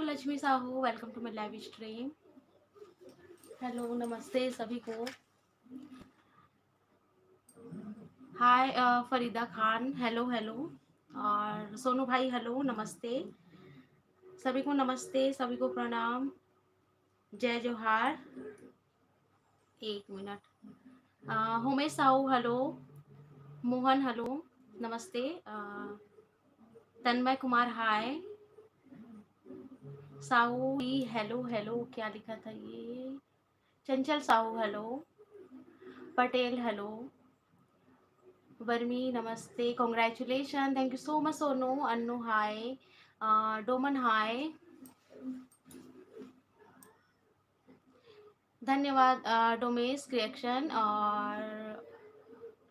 Lakshmi Sahu, welcome to my live stream. Hello, नमस्ते सभी को। Hi Farida Khan, hello hello. और सोनू भाई, हेलो, नमस्ते सभी को। नमस्ते सभी को, प्रणाम, जय जोहार। एक minute. Umesh Sahu, hello. Mohan, hello, नमस्ते। Tanmay Kumar, hi. Sahu, hello hello, क्या लिखा था ये? चंचल साहू, हेलो। पटेल, हेलो। वर्मी, नमस्ते, congratulation, thank you so much Sonu. Annu, hi. Doman, hi, धन्यवाद। डोमेश क्रिएशन और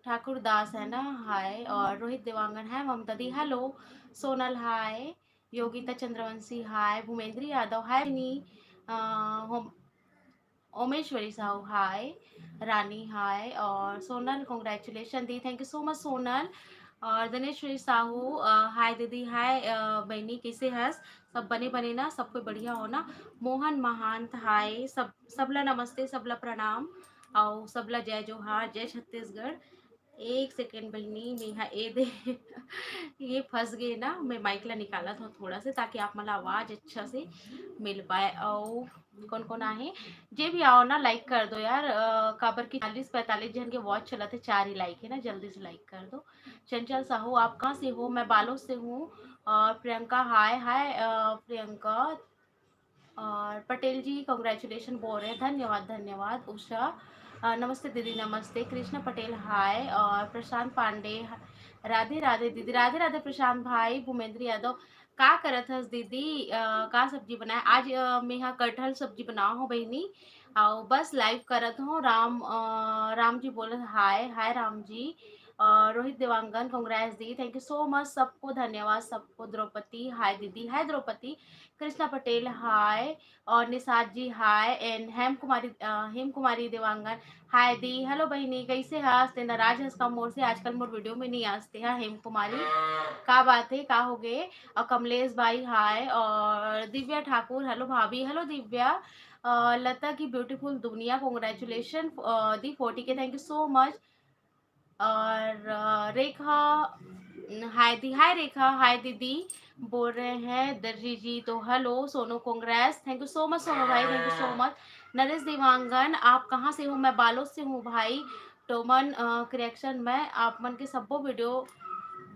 ठाकुर दास है ना, हाय। और रोहित देवांगन है, ममता दी, हेलो। सोनल, हाय। योगिता चंद्रवंशी, हाय। भूमेंद्र यादव, हाय। ओमेश्वरी साहू, हाय। रानी, हाय। और सोनल, कॉन्ग्रेचुलेशन दी, thank you so much Sonal. और दिनेश्वरी साहू, हाय दीदी, हाय बहनी, कैसे है? सब बने बने ना, सब कोई बढ़िया हो ना। मोहन महांत, हाय। सबला नमस्ते, सबला प्रणाम, और सबला जय जोहार, जय छत्तीसगढ़। एक सेकेंड बहनी, नेहा ए दे ये फंस गए ना, मैं माइक ला निकाला था थोड़ा से, ताकि आप मला आवाज अच्छा से मिल पाए। और कौन कौन आहे, जे भी आओ ना, लाइक कर दो यार। काबर की 40-45 जन के वॉच चला थे, 4 ही लाइक है ना, जल्दी से लाइक कर दो। चंचल साहू, आप कहाँ से हो? मैं बालोद से हूँ। और प्रियंका, हाय हाय प्रियंका। और पटेल जी कॉन्ग्रेचुलेशन बोल रहे हैं, धन्यवाद धन्यवाद। उषा, नमस्ते दीदी, नमस्ते। कृष्ण पटेल, हाय। और प्रशांत पांडे, राधे राधे दीदी, राधे राधे प्रशांत भाई। भूमेंद्र यादव, का करत हस दीदी? का सब्जी बनाए आज? मेहा कटहल सब्जी बनाओ हो बहनी, और बस लाइव करत हो। राम जी बोले, हाय हाय राम जी। रोहित देवांगन, कांग्रेस दी, थैंक यू सो मच सबको, धन्यवाद सबको। द्रौपदी, हाय दीदी, हाय द्रौपदी। कृष्णा पटेल, हाय। और Nishad ji, hi. And Hem Kumari Dewangan, hi दी, हेलो बहनी, कैसे हंसते? नाराज हंस का मोर से? आजकल मोर वीडियो में नहीं हंसते हैं हेम कुमारी, का बात है, का हो गए? और कमलेश भाई, हाय। और दिव्या ठाकुर, हेलो भाभी, हेलो दिव्या। लता की ब्यूटीफुल दुनिया, कॉन्ग्रेचुलेशन दी 40 के, थैंक यू सो मच। और रेखा, हाय दी, हाय रेखा, हाय दीदी बोल रहे हैं। दर्जी जी तो hello. Sonu, congrats, thank you so much Sonu भाई, thank you so much. Naresh Dewangan, आप कहाँ से हो? मैं बालोद से हूँ भाई। टोमन करेक्शन, मैं आप मन के सबो वीडियो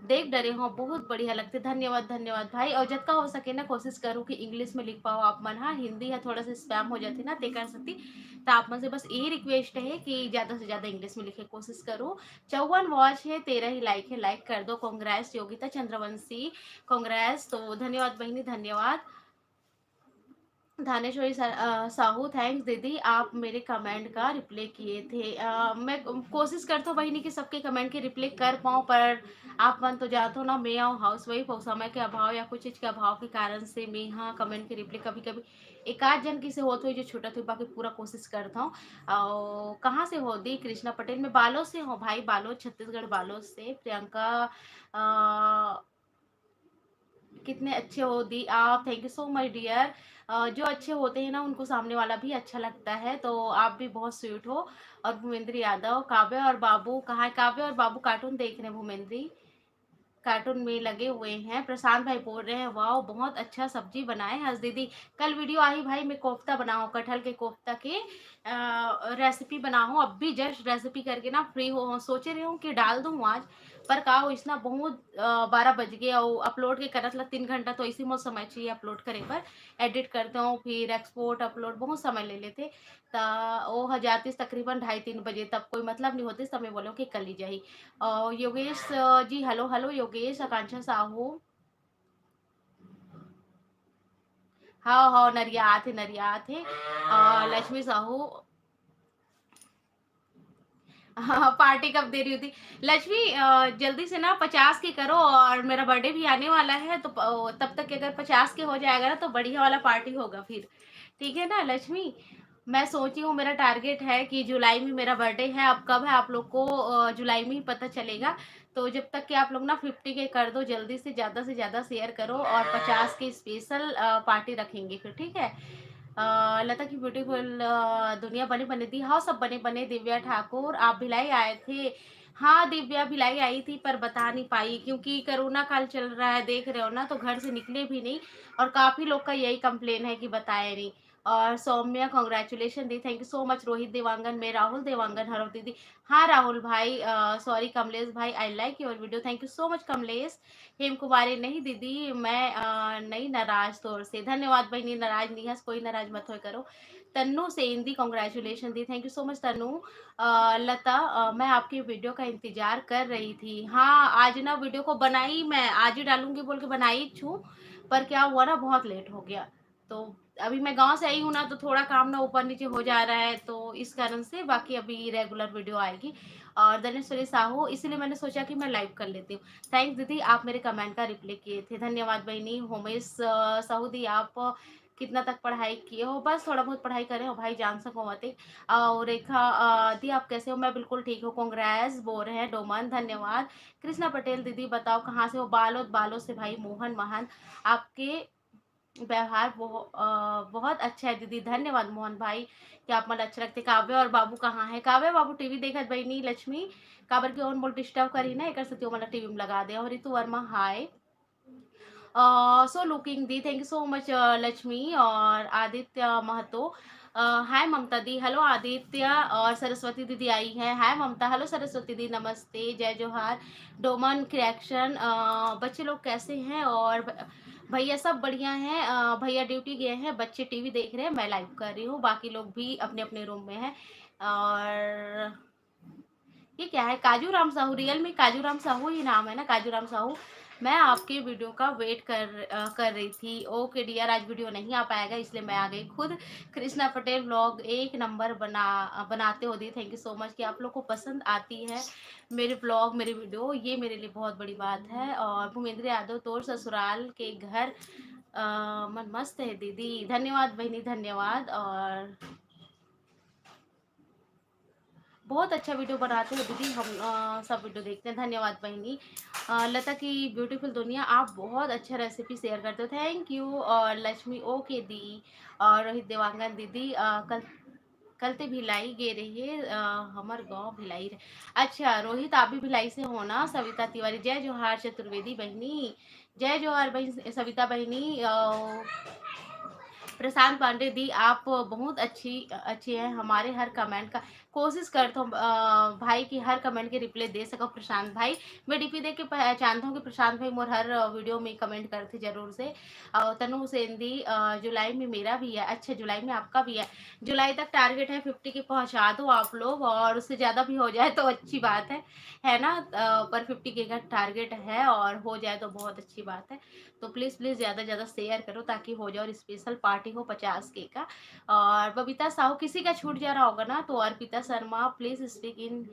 देख डरे हो, बहुत बढ़िया लगते, धन्यवाद धन्यवाद भाई। और जितना हो सके ना, कोशिश करूँ कि इंग्लिश में लिख पाओ आप मन। हाँ, हिंदी है थोड़ा सा स्पैम हो जाती ना, ते कर सकती। तो आप मन से बस यही रिक्वेस्ट है कि ज़्यादा से ज़्यादा इंग्लिश में लिखे कोशिश करो। 54 वॉच है, 13 ही लाइक है, लाइक कर दो। कांग्रेस योगिता चंद्रवंशी, कांग्रेस। तो धन्यवाद बहनी, धन्यवाद। धानेश्वरी साहू, थैंक्स दीदी, आप मेरे कमेंट का रिप्लाई किए थे। मैं कोशिश करता हूँ बहिनी कि सबके कमेंट के रिप्लाई कर पाऊँ, पर आप मन तो जाते हो ना, मैं आऊँ हाउस वाइफ और समय के अभाव या कुछ चीज़ के अभाव के कारण से मैं हाँ कमेंट के रिप्लाई कभी कभी एक आध जन की से होते हुए जो छोटा था, बाकी पूरा कोशिश करता हूँ। और कहाँ से हो दी? कृष्णा पटेल, मैं बालोद से हूँ भाई, बालोद छत्तीसगढ़, बालोद से। प्रियंका, कितने अच्छे हो दी आप, thank you so much dear. जो अच्छे होते हैं ना, उनको सामने वाला भी अच्छा लगता है, तो आप भी बहुत स्वीट हो। और भूमेंद्र यादव, काव्य और बाबू कहाँ है? काव्य और बाबू कार्टून देख रहे हैं, भूमेंद्री कार्टून में लगे हुए हैं। प्रशांत भाई बोल रहे हैं, वाह बहुत अच्छा सब्जी बनाए हंस दीदी। कल वीडियो आई भाई, मैं कोफ्ता बनाऊँ, कटहल के कोफ्ता के रेसिपी बनाऊँ। अब भी जस्ट रेसिपी करके ना फ्री हो सोचे रही हूँ कि डाल दूँ आज, पर का हो इसना बहुत 12 बज गए और अपलोड के करत ला 3 घंटा, तो इसी में समय चाहिए अपलोड करे पर। एडिट करते हूँ, फिर एक्सपोर्ट अपलोड बहुत समय ले लेते। तो वो हो जाती तकरीबन 2:30-3 बजे, तब कोई मतलब नहीं होती, समय बोलो कि कल ही जाही। Yogesh ji, hello hello Yogesh. आकांक्षा साहू, हाँ हाँ, नरियात है, नरियात है। लक्ष्मी साहू, हाँ, पार्टी कब दे रही होती? लक्ष्मी जल्दी से ना 50 की करो, और मेरा बर्थडे भी आने वाला है, तो तब तक अगर 50 के हो जाएगा ना, तो बढ़िया वाला पार्टी होगा फिर, ठीक है ना लक्ष्मी? मैं सोची हूँ, मेरा टारगेट है कि जुलाई में मेरा बर्थडे है। अब कब है आप लोग को जुलाई में ही पता चलेगा। तो जब तक कि आप लोग ना 50 के कर दो, जल्दी से ज़्यादा शेयर करो, और 50 की स्पेशल पार्टी रखेंगे फिर, ठीक है। लता की ब्यूटीफुल दुनिया बने बने दी, हाँ सब बने बने। दिव्या ठाकुर, आप भिलाई आए थे? हाँ दिव्या, भिलाई आई थी पर बता नहीं पाई, क्योंकि कोरोना काल चल रहा है, देख रहे हो ना, तो घर से निकले भी नहीं। और काफ़ी लोग का यही कंप्लेन है कि बताया नहीं। और सौम्या कॉन्ग्रेचुलेशन दी, thank you so much. Rohit Dewangan में, राहुल देवांगन, हरो दीदी। हाँ राहुल भाई, सॉरी कमलेश भाई, I like your video, thank you so much Kamlesh. Hem Kumari, नहीं दीदी मैं नहीं नाराज तौर से, धन्यवाद बहनी, नाराज नहीं है, कोई नाराज मत हो करो। तन्नू सेंदी कॉन्ग्रेचुलेशन दी, thank you so much Tannu. Lata, मैं आपकी वीडियो का इंतजार कर रही थी। हाँ आज ना वीडियो को बनाई, मैं आज ही डालूंगी बोल के बनाई छू, पर क्या हुआ ना, बहुत लेट हो गया। तो अभी मैं गांव से आई हूँ ना, तो थोड़ा काम ना ऊपर नीचे हो जा रहा है, तो इस कारण से बाकी अभी रेगुलर वीडियो आएगी। और धनेश्वरी साहू, इसलिए मैंने सोचा कि मैं लाइव कर लेती हूँ। थैंक्स दीदी, आप मेरे कमेंट का रिप्लाई किए थे, धन्यवाद बहनी। होमेश साहू दी, आप कितना तक पढ़ाई किए हो? बस थोड़ा बहुत पढ़ाई करे हो भाई, जान सको मत। और रेखा दी, आप कैसे हो? मैं बिल्कुल ठीक हूँ, कांग्रेस बोल रहे हैं डोमन, धन्यवाद। कृष्णा पटेल दीदी, बताओ कहाँ से हो? बालोद, बालोद से भाई मोहन महान, आपके व्यवहार बहुत अच्छा है दीदी, धन्यवाद मोहन भाई कि आप मन अच्छा रखते। काव्य और बाबू कहाँ है? काव्य बाबू टीवी देखत बहनी लक्ष्मी, काबर के ओन बोल डिस्टर्ब करी ना, एक सत्यो मतलब टीवी में लगा दे। और Ritu Verma, hi so looking दी, thank you so much Lakshmi. और आदित्य महतो, हाय ममता दी, हेलो आदित्य। और सरस्वती दीदी आई है, हाय ममता, हेलो सरस्वती दी, नमस्ते, जय जोहार। डोमन क्रिएक्शन, बच्चे लोग कैसे हैं? और भैया सब बढ़िया हैं। भैया ड्यूटी गए हैं, बच्चे टीवी देख रहे हैं, मैं लाइव कर रही हूँ, बाकी लोग भी अपने अपने रूम में हैं। और ये क्या है? काजू राम साहू, रियल में काजू राम साहू ही नाम है ना, काजू राम साहू। मैं आपके वीडियो का वेट कर रही थी। ओके डियर, आज वीडियो नहीं आ पाएगा इसलिए मैं आ गई खुद। कृष्णा पटेल व्लॉग एक नंबर बनाते हो दी, थैंक यू सो मच कि आप लोग को पसंद आती है मेरे व्लॉग, मेरे वीडियो, ये मेरे लिए बहुत बड़ी बात है। और भूमेंद्र यादव, तोर ससुराल के घर मन मस्त है दीदी, धन्यवाद बहनी, धन्यवाद। और बहुत अच्छा वीडियो बनाते हो दीदी, हम सब वीडियो देखते हैं, धन्यवाद बहनी। लता की ब्यूटीफुल दुनिया, आप बहुत अच्छा रेसिपी शेयर करते हो, थैंक यू। और लक्ष्मी, ओके दी। और रोहित देवांगन दीदी, कल भिलाई गे रही है, हमार गांव भिलाई रहे। अच्छा रोहित, आप भी भिलाई से हो ना? सविता तिवारी, जय जोहार चतुर्वेदी बहनी, जय जोहार बहन सविता बहनी। प्रशांत पांडे दी, आप बहुत अच्छी हैं, हमारे हर कमेंट का कोशिश करता हूँ भाई की हर कमेंट के रिप्लाई दे सको। प्रशांत भाई, मैं डीपी देख के पहचानता हूँ कि प्रशांत भाई मोर हर वीडियो में कमेंट करते जरूर से। तनु सेंदी, जुलाई में मेरा भी है। अच्छा जुलाई में आपका भी है? जुलाई तक टारगेट है 50 के पहुंचा दो आप लोग, और उससे ज़्यादा भी हो जाए तो अच्छी बात है ना। पर 50 के का टारगेट है, और हो जाए तो बहुत अच्छी बात है। तो प्लीज़ प्लीज़ ज़्यादा ज़्यादा शेयर करो ताकि हो जाए, और स्पेशल पार्टी हो 50 के का। और बबीता साहू, किसी का छूट जा रहा होगा ना, तो Arpita Sharma, please speak in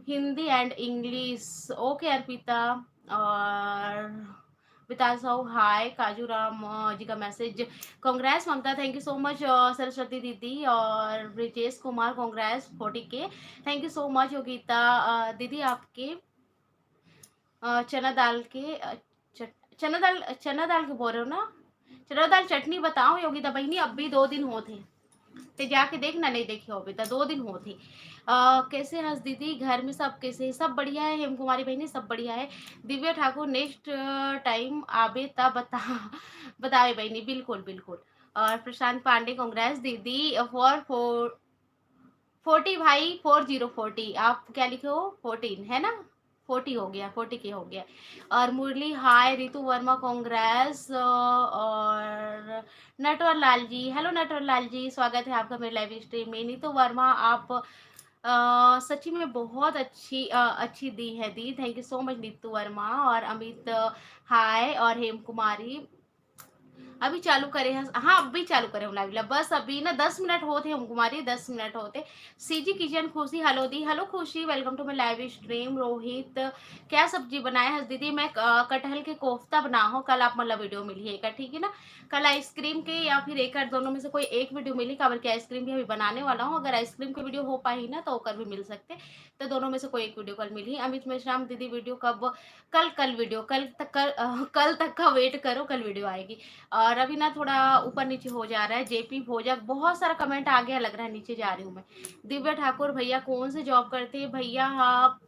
Hindi and English, okay Arpita. और विताल साहू, हाय। काजू राम जी का message, congrats Mamta, thank you so much. Saraswati दीदी और ब्रिजेश कुमार, कांग्रेस 40 के, thank you so much. Yogita दीदी, आपके चना दाल के चना दाल के बोल रहे हो ना? चना दाल चटनी बताओ योगिता बहनी, अब भी 2 दिन हो थे, ते जाके देखना, नहीं देखी हो बेटा, 2 दिन हो थे। कैसे हंस दीदी, घर में सब कैसे? सब बढ़िया है हेम कुमारी बहनी, सब बढ़िया है। दिव्या ठाकुर, नेक्स्ट टाइम आबे तब बताए बहनी, बिल्कुल बिल्कुल। और प्रशांत पांडे, कांग्रेस दीदी फॉर 40 भाई, 4040, आप क्या लिखे हो? 14 है ना? 40 हो गया, 40 के हो गया। और मुरली, हाय। रितु वर्मा, कांग्रेस। और नटवर लाल जी, हेलो नटवर लाल जी, स्वागत है आपका मेरे लाइव स्ट्रीम में। नीतू वर्मा, आप सच्ची में बहुत अच्छी दी है दी, thank you so much Neetu Verma. और अमित, हाय। और हेम कुमारी, अभी चालू करे हैं, हाँ अभी चालू करे हम लाइव, बस अभी ना 10 मिनट होते हम कुमारी, 10 मिनट होते। सीजी किचन खुशी हेलो दी, hello Khushi, welcome to my live stream. Rohit क्या सब्जी बनाया है दीदी? मैं कटहल के कोफ्ता बना हूँ, कल आप मतलब वीडियो मिली है ठीक है ना? कल आइसक्रीम के या फिर एक दोनों में से कोई एक वीडियो मिली, काबर की आइसक्रीम भी अभी बनाने वाला हूँ। अगर आइसक्रीम की वीडियो हो पाई ना तो ओकर भी मिल सकते, तो दोनों में से कोई एक वीडियो कल मिली। अमित मेश्राम दीदी वीडियो कब? कल कल वीडियो कल तक का वेट करो, कल वीडियो आएगी। और अभी ना थोड़ा ऊपर नीचे हो जा रहा है। जेपी भोजक, बहुत सारा कमेंट आ गया लग रहा है, नीचे जा रही हूँ मैं। दिव्या ठाकुर भैया कौन से जॉब करते हैं भैया? हाँ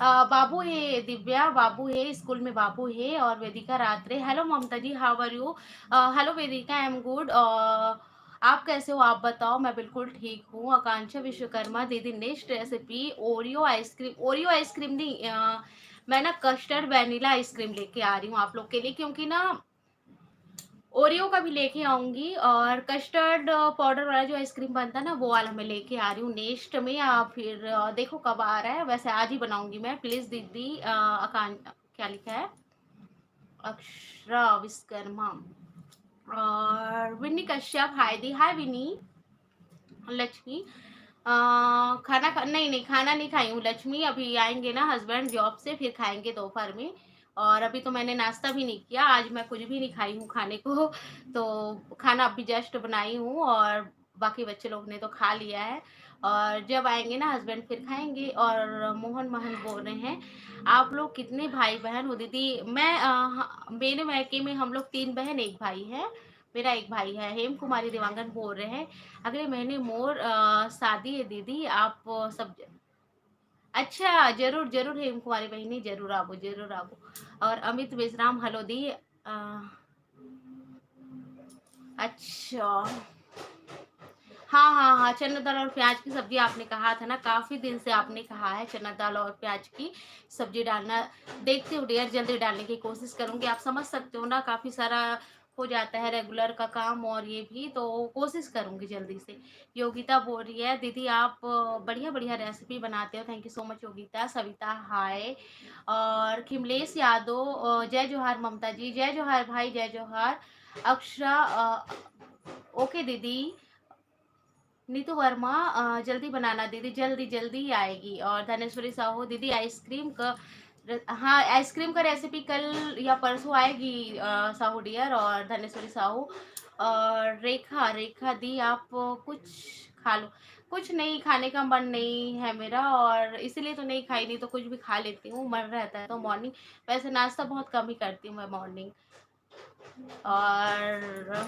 बाबू है, दिव्या बाबू है, स्कूल में बाबू है। और Vedika Ratre, hello Mamta ji, how are you? Hello Vedika, I am good. आप कैसे हो आप बताओ? मैं बिल्कुल ठीक हूँ। आकांक्षा विश्वकर्मा दीदी, next recipe Oreo ice cream. Oreo ice cream नहीं, मैं ना कस्टर्ड वैनिला आइसक्रीम लेके आ रही हूँ आप लोग के लिए, क्योंकि ना ओरियो का भी लेके आऊंगी, और कस्टर्ड पाउडर वाला जो आइसक्रीम बनता है ना, वो वाला मैं लेके आ रही हूँ नेक्स्ट में, या फिर देखो कब आ रहा है। वैसे आज ही बनाऊंगी मैं, प्लीज दीदी। क्या लिखा है? अक्षरा विश्वकर्मा और विन्नी कश्यप, हाय दी, हाय विनी। लक्ष्मी खाना नहीं नहीं, खाना नहीं खाई हूँ लक्ष्मी, अभी आएंगे ना हस्बैंड जॉब से, फिर खाएंगे दोपहर में। और अभी तो मैंने नाश्ता भी नहीं किया, आज मैं कुछ भी नहीं खाई हूँ खाने को। तो खाना अभी जस्ट बनाई हूँ, और बाकी बच्चे लोग ने तो खा लिया है। और जब आएंगे ना हस्बैंड फिर खाएंगे। और मोहन महन बोल रहे हैं, आप लोग कितने भाई बहन हो दीदी? मैं मेरे मैके में हम लोग 3 बहन 1 भाई है। मेरा एक भाई है। हेम कुमारी देवांगन बोल रहे हैं, अगले महीने मोर शादी है दीदी, आप सब अच्छा जरूर जरूर हेम कुमारी बहनी, जरूर आओ जरूर आओ। और अमित विश्राम हेलो दी। अच्छा, हाँ हाँ हाँ, चना दाल और प्याज की सब्जी आपने कहा था ना, काफी दिन से आपने कहा है चना दाल और प्याज की सब्जी डालना। देखती हूँ डियर, जल्दी डालने की कोशिश करूंगी। आप समझ सकते हो ना, काफी सारा हो जाता है रेगुलर का काम, और ये भी तो कोशिश करूंगी जल्दी से। योगिता बोल रही है, दीदी आप बढ़िया बढ़िया रेसिपी बनाते हो, thank you so much Yogita. Savita hi. और खिमलेश यादव जय जोहार ममता जी, जय जोहार भाई, जय जोहार। अक्षरा ओके दीदी। नीतू वर्मा जल्दी बनाना दीदी, जल्दी जल्दी ही आएगी। और धनेश्वरी साहू दीदी आइसक्रीम का, हाँ आइसक्रीम का रेसिपी कल या परसों आएगी साहू डियर और धनेश्वरी साहू। और रेखा रेखा दी, आप कुछ खा लो। कुछ नहीं, खाने का मन नहीं है मेरा, और इसीलिए तो नहीं खाई, नहीं तो कुछ भी खा लेती हूँ, मन रहता है तो मॉर्निंग। वैसे नाश्ता बहुत कम ही करती हूँ मैं मॉर्निंग। और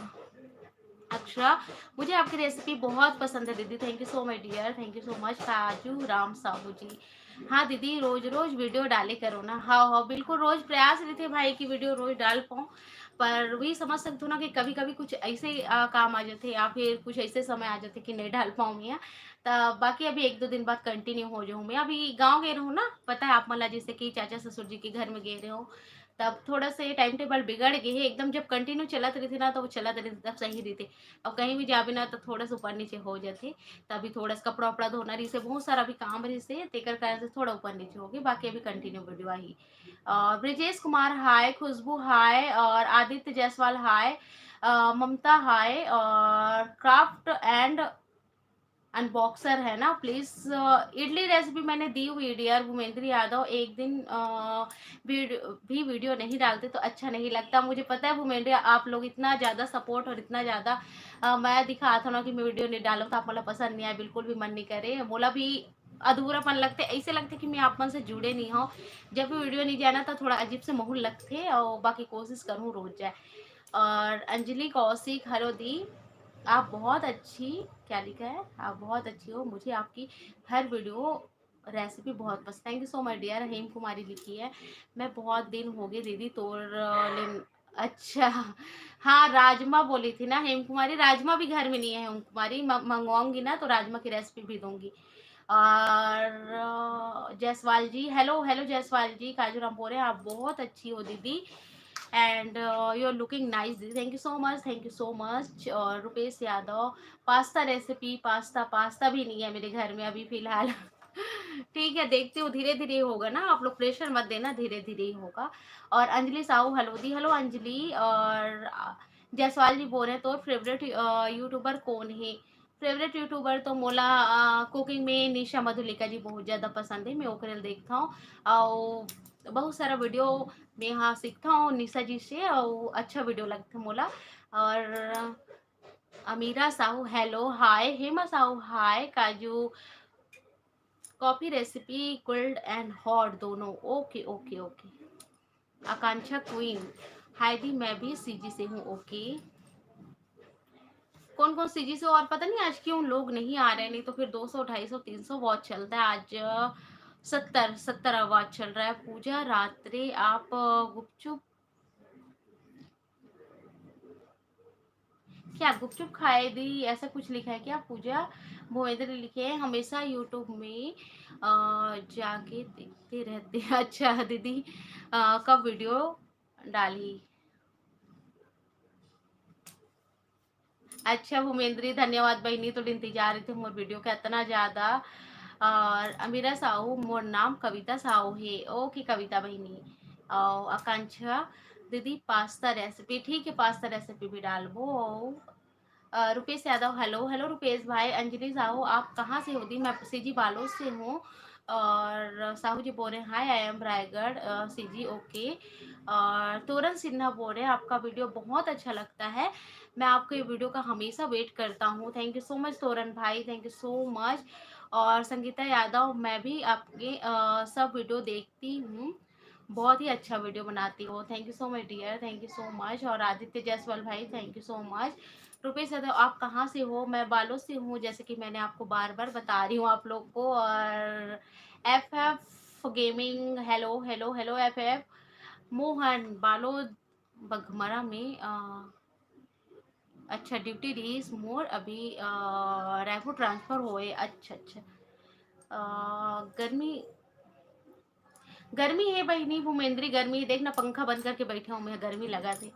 अक्षरा, मुझे आपकी रेसिपी बहुत पसंद है दीदी, thank you so much dear, thank you so much. Kaju Ram Sahu जी, हाँ दीदी रोज रोज वीडियो डाले करो ना। हाँ हाँ बिल्कुल, रोज प्रयास रहते भाई की वीडियो रोज डाल पाऊँ, पर वही समझ सकते हो ना कि कभी कभी कुछ ऐसे काम आ जाते, या फिर कुछ ऐसे समय आ जाते कि नहीं डाल पाऊँ मैं। तब बाकी अभी 1-2 दिन बाद कंटिन्यू हो जाऊँ। मैं अभी गाँव गए रहूँ ना, पता है आप मला, जैसे कि चाचा ससुर जी के घर में गए रहे हो, तब थोड़ा से टाइम टेबल बिगड़ गए है एकदम। जब कंटिन्यू चलत रही थी ना, तो वो चलत रही थी तब सही रही थी। अब कहीं भी जाबे ना तो थोड़ा सा ऊपर नीचे हो जाते। तभी थोड़ा सा कपड़ा उपड़ा धोना रही से, बहुत सारा भी काम रही से, तेकर कारण से थोड़ा ऊपर नीचे हो गई। बाकी अभी कंटिन्यू वीडियो आई। और ब्रिजेश कुमार हाय, खुशबू हाय, और आदित्य जायसवाल हाय, ममता हाय, और क्राफ्ट एंड अनबॉक्सर है ना, प्लीज। इडली रेसिपी मैंने दी हुई डियर भूमेंद्र यादव, एक दिन भी वीडियो नहीं डालते तो अच्छा नहीं लगता। मुझे पता है भूमेंद्र, आप लोग इतना ज़्यादा सपोर्ट और इतना ज़्यादा मैं दिखा था ना कि मैं वीडियो नहीं डालूँ, तो आप मला पसंद नहीं आया, बिल्कुल भी मन नहीं करे, मोला भी अधूरापन लगते, ऐसे लगते कि मैं आप मन से जुड़े नहीं हो। जब भी वीडियो नहीं जाना तो थोड़ा अजीब से माहौल लगते, और बाकी कोशिश करूँ रोज जाए। और अंजलि कौशिक हेलो दी, आप बहुत अच्छी, क्या लिखा है, आप बहुत अच्छी हो, मुझे आपकी हर वीडियो रेसिपी बहुत पसंद, thank you so much dear. Hem Kumari लिखी है, मैं बहुत दिन हो गए दीदी तोड़ लेन। अच्छा, हाँ राजमा बोली थी ना हेम कुमारी, राजमा भी घर में नहीं है हेम कुमारी, मंगवाऊंगी ना तो राजमा की रेसिपी भी दूंगी। और जायसवाल जी हेलो, हेलो जायसवाल जी, काजूराम बोल रहे हैं आप बहुत अच्छी हो दीदी, and you are looking nice दीदी, thank you so much, thank you so much. और Rupesh Yadav, pasta recipe, pasta pasta भी नहीं है मेरे घर में अभी फिलहाल। ठीक है, देखती हूँ, धीरे धीरे होगा ना, आप लोग प्रेशर मत देना, धीरे धीरे ही होगा। और अंजलि साहू हेलो दी, हेलो अंजलि। और जायसवाल जी बोल रहे हैं तो फेवरेट यूट्यूबर कौन है? फेवरेट यूट्यूबर तो मोला कुकिंग में निशा मधुलिका जी बहुत ज़्यादा पसंद है, मैं ओकरे देखता हूँ और बहुत सारा वीडियो मैं यहाँ सीखता हूँ निशा जी से और अच्छा वीडियो लगता है मोला। और अमीरा Sahu hello hi, Hema Sahu hi, काजू coffee recipe cold and hot दोनों, ओके ओके ओके। आकांक्षा क्वीन हाय दी, मैं भी सीजी से हूँ, ओके। कौन कौन सीजी से, और पता नहीं आज क्यों लोग नहीं आ रहे, नहीं तो फिर 200 250 300 वॉच चलता है। आज 70 आवाज चल रहा है। पूजा रात्रे आप गुपचुप, क्या गुपचुप खाए दी, ऐसा कुछ लिखा है क्या? पूजा भुवेंद्र लिखे हैं हमेशा यूट्यूब में जाके देखते रहते हैं। अच्छा दीदी कब वीडियो डाली? अच्छा भूमेंद्री धन्यवाद बहनी, तो इंतजार थे मोर वीडियो का इतना ज्यादा। और अमीरा साहू मोर नाम कविता साहू है, ओके कविता बहनी। और आकांक्षा दीदी पास्ता रेसिपी, ठीक है पास्ता रेसिपी भी डालबो। रुपेश यादव हेलो हेलो रुपेश भाई। अंजलि साहू आप कहाँ से हो दी? मैं सीजी बालोद से हूँ। और साहू जी बोल रहे हैं hi I am Raigarh CG, okay. और तोरन सिन्हा बोल रहे हैं आपका वीडियो बहुत अच्छा लगता है, मैं आपके ये वीडियो का हमेशा वेट करता हूँ। थैंक यू सो मच तोरन भाई, थैंक यू सो मच। और संगीता यादव मैं भी आपके सब वीडियो देखती हूँ, बहुत ही अच्छा वीडियो बनाती हो, thank you so much dear, thank you so much. और आदित्य जायसवाल भाई thank you so much. Rupesh Yadav आप कहाँ से हो? मैं बालोद से हूँ, जैसे कि मैंने आपको बार बार बता रही हूँ आप लोग को। और F F gaming hello hello hello F F. Mohan Balod Baghmara में अच्छा ड्यूटी रीज मोर अभी रायपुर ट्रांसफर होए, अच्छा अच्छा। गर्मी गर्मी है बहनी भूमेंद्री, गर्मी है, देखना पंखा बंद करके बैठे हूँ मैं, गर्मी लगा थे।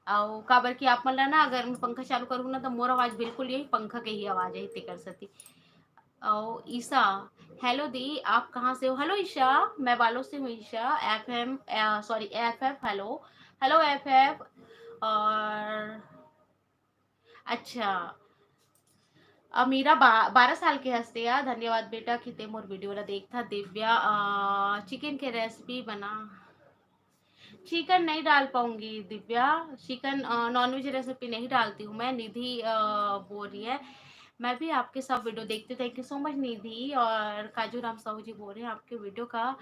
और काबर की आप मन ना अगर मैं पंखा चालू करूँ ना तो मोर आवाज बिल्कुल यही पंखा के ही आवाज है इतनी कर सकती। और ईशा हेलो दी आप कहाँ से हो? हेलो ईशा मैं बालों से हूँ Isha. F M sorry F F hello hello F F. और अच्छा मीरा 12 साल के हंसते यार, धन्यवाद बेटा कि ते मोर वीडियो ला देखता। दिव्या चिकन के रेसिपी बना, चिकन नहीं डाल पाऊंगी दिव्या, चिकन नॉनवेज रेसिपी नहीं डालती हूँ मैं। निधि बोल रही है मैं भी आपके सब वीडियो देखती हूँ, थैंक यू सो मच निधि। और काजू राम साहू जी बोल रहे हैं आपके वीडियो का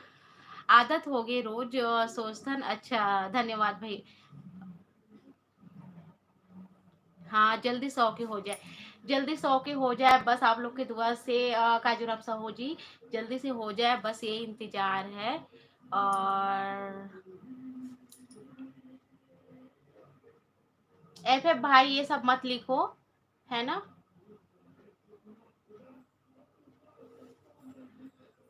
आदत हो गई रोज सोचथन, अच्छा धन्यवाद भाई। हाँ जल्दी 100 के हो जाए, जल्दी 100 के हो जाए बस आप लोग की दुआ से काजूराम साहू जी, जल्दी से हो जाए बस ये इंतजार है। और एफ एफ भाई ये सब मत लिखो, है ना।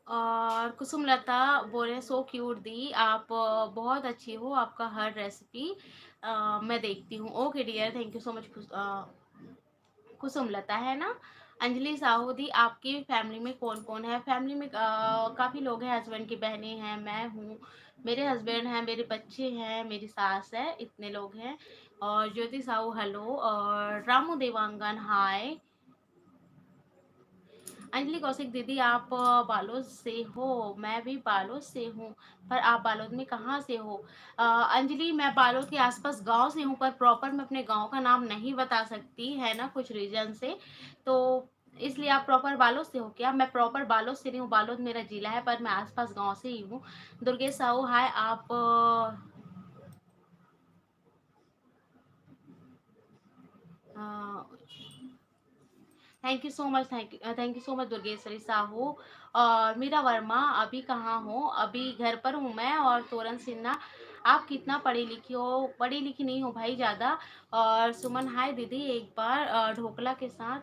और कुसुम लता बोले सो क्यूट दी आप बहुत अच्छी हो, आपका हर रेसिपी मैं देखती हूँ, okay dear thank you so much. Kusum Lata है ना। अंजलि साहू दी आपकी फैमिली में कौन कौन है? फैमिली में काफ़ी लोग हैं, हस्बैंड की बहनें हैं, मैं हूँ, मेरे हस्बैंड हैं, मेरे बच्चे हैं, मेरी सास है, इतने लोग हैं। और ज्योति साहू हेलो। और रामू देवांगन हाय। अंजलि कौशिक दीदी आप बालोद से हो? मैं भी बालोद से हूँ, पर आप बालोद में कहाँ से हो? अंजलि मैं बालोद के आसपास गांव से हूँ, पर प्रॉपर मैं अपने गांव का नाम नहीं बता सकती है ना कुछ रीजन से, तो इसलिए आप प्रॉपर बालोद से हो क्या? मैं प्रॉपर बालोद से नहीं हूँ, बालोद मेरा जिला है, पर मैं आसपास गांव से ही हूँ। दुर्गेश साहू हाय आप thank you so much, thank you so much Durgeshwari Sahu. और मीरा वर्मा अभी कहाँ हो? अभी घर पर हूँ मैं। और तोरन सिन्हा आप कितना पढ़ी लिखी हो? पढ़ी लिखी नहीं हो भाई ज़्यादा। और सुमन हाय दीदी एक बार ढोकला के साथ,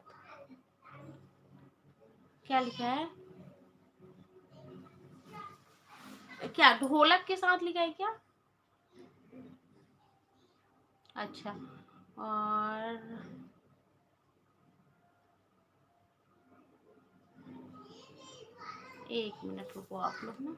क्या लिखा है, क्या ढोलक के साथ लिखा है क्या? अच्छा। और एक मिनट रुको आप लोग ना,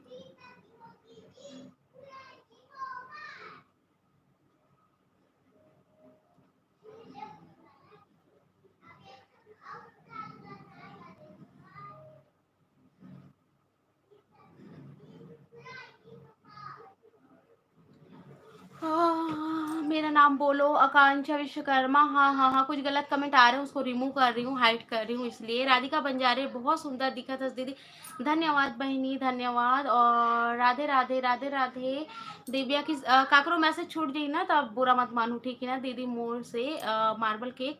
मेरा नाम बोलो, आकांक्षा विश्वकर्मा। हाँ हाँ हाँ, कुछ गलत कमेंट आ रहे हैं, उसको रिमूव कर रही हूँ, हाइड कर रही हूँ इसलिए। राधिका बंजारे बहुत सुंदर दिखा था दीदी, धन्यवाद बहनी, धन्यवाद। और राधे राधे राधे राधे। दिव्या की काकरो मैसेज छूट गई ना, तो आप बुरा मत मानो, ठीक है ना दीदी। मोर से मार्बल केक,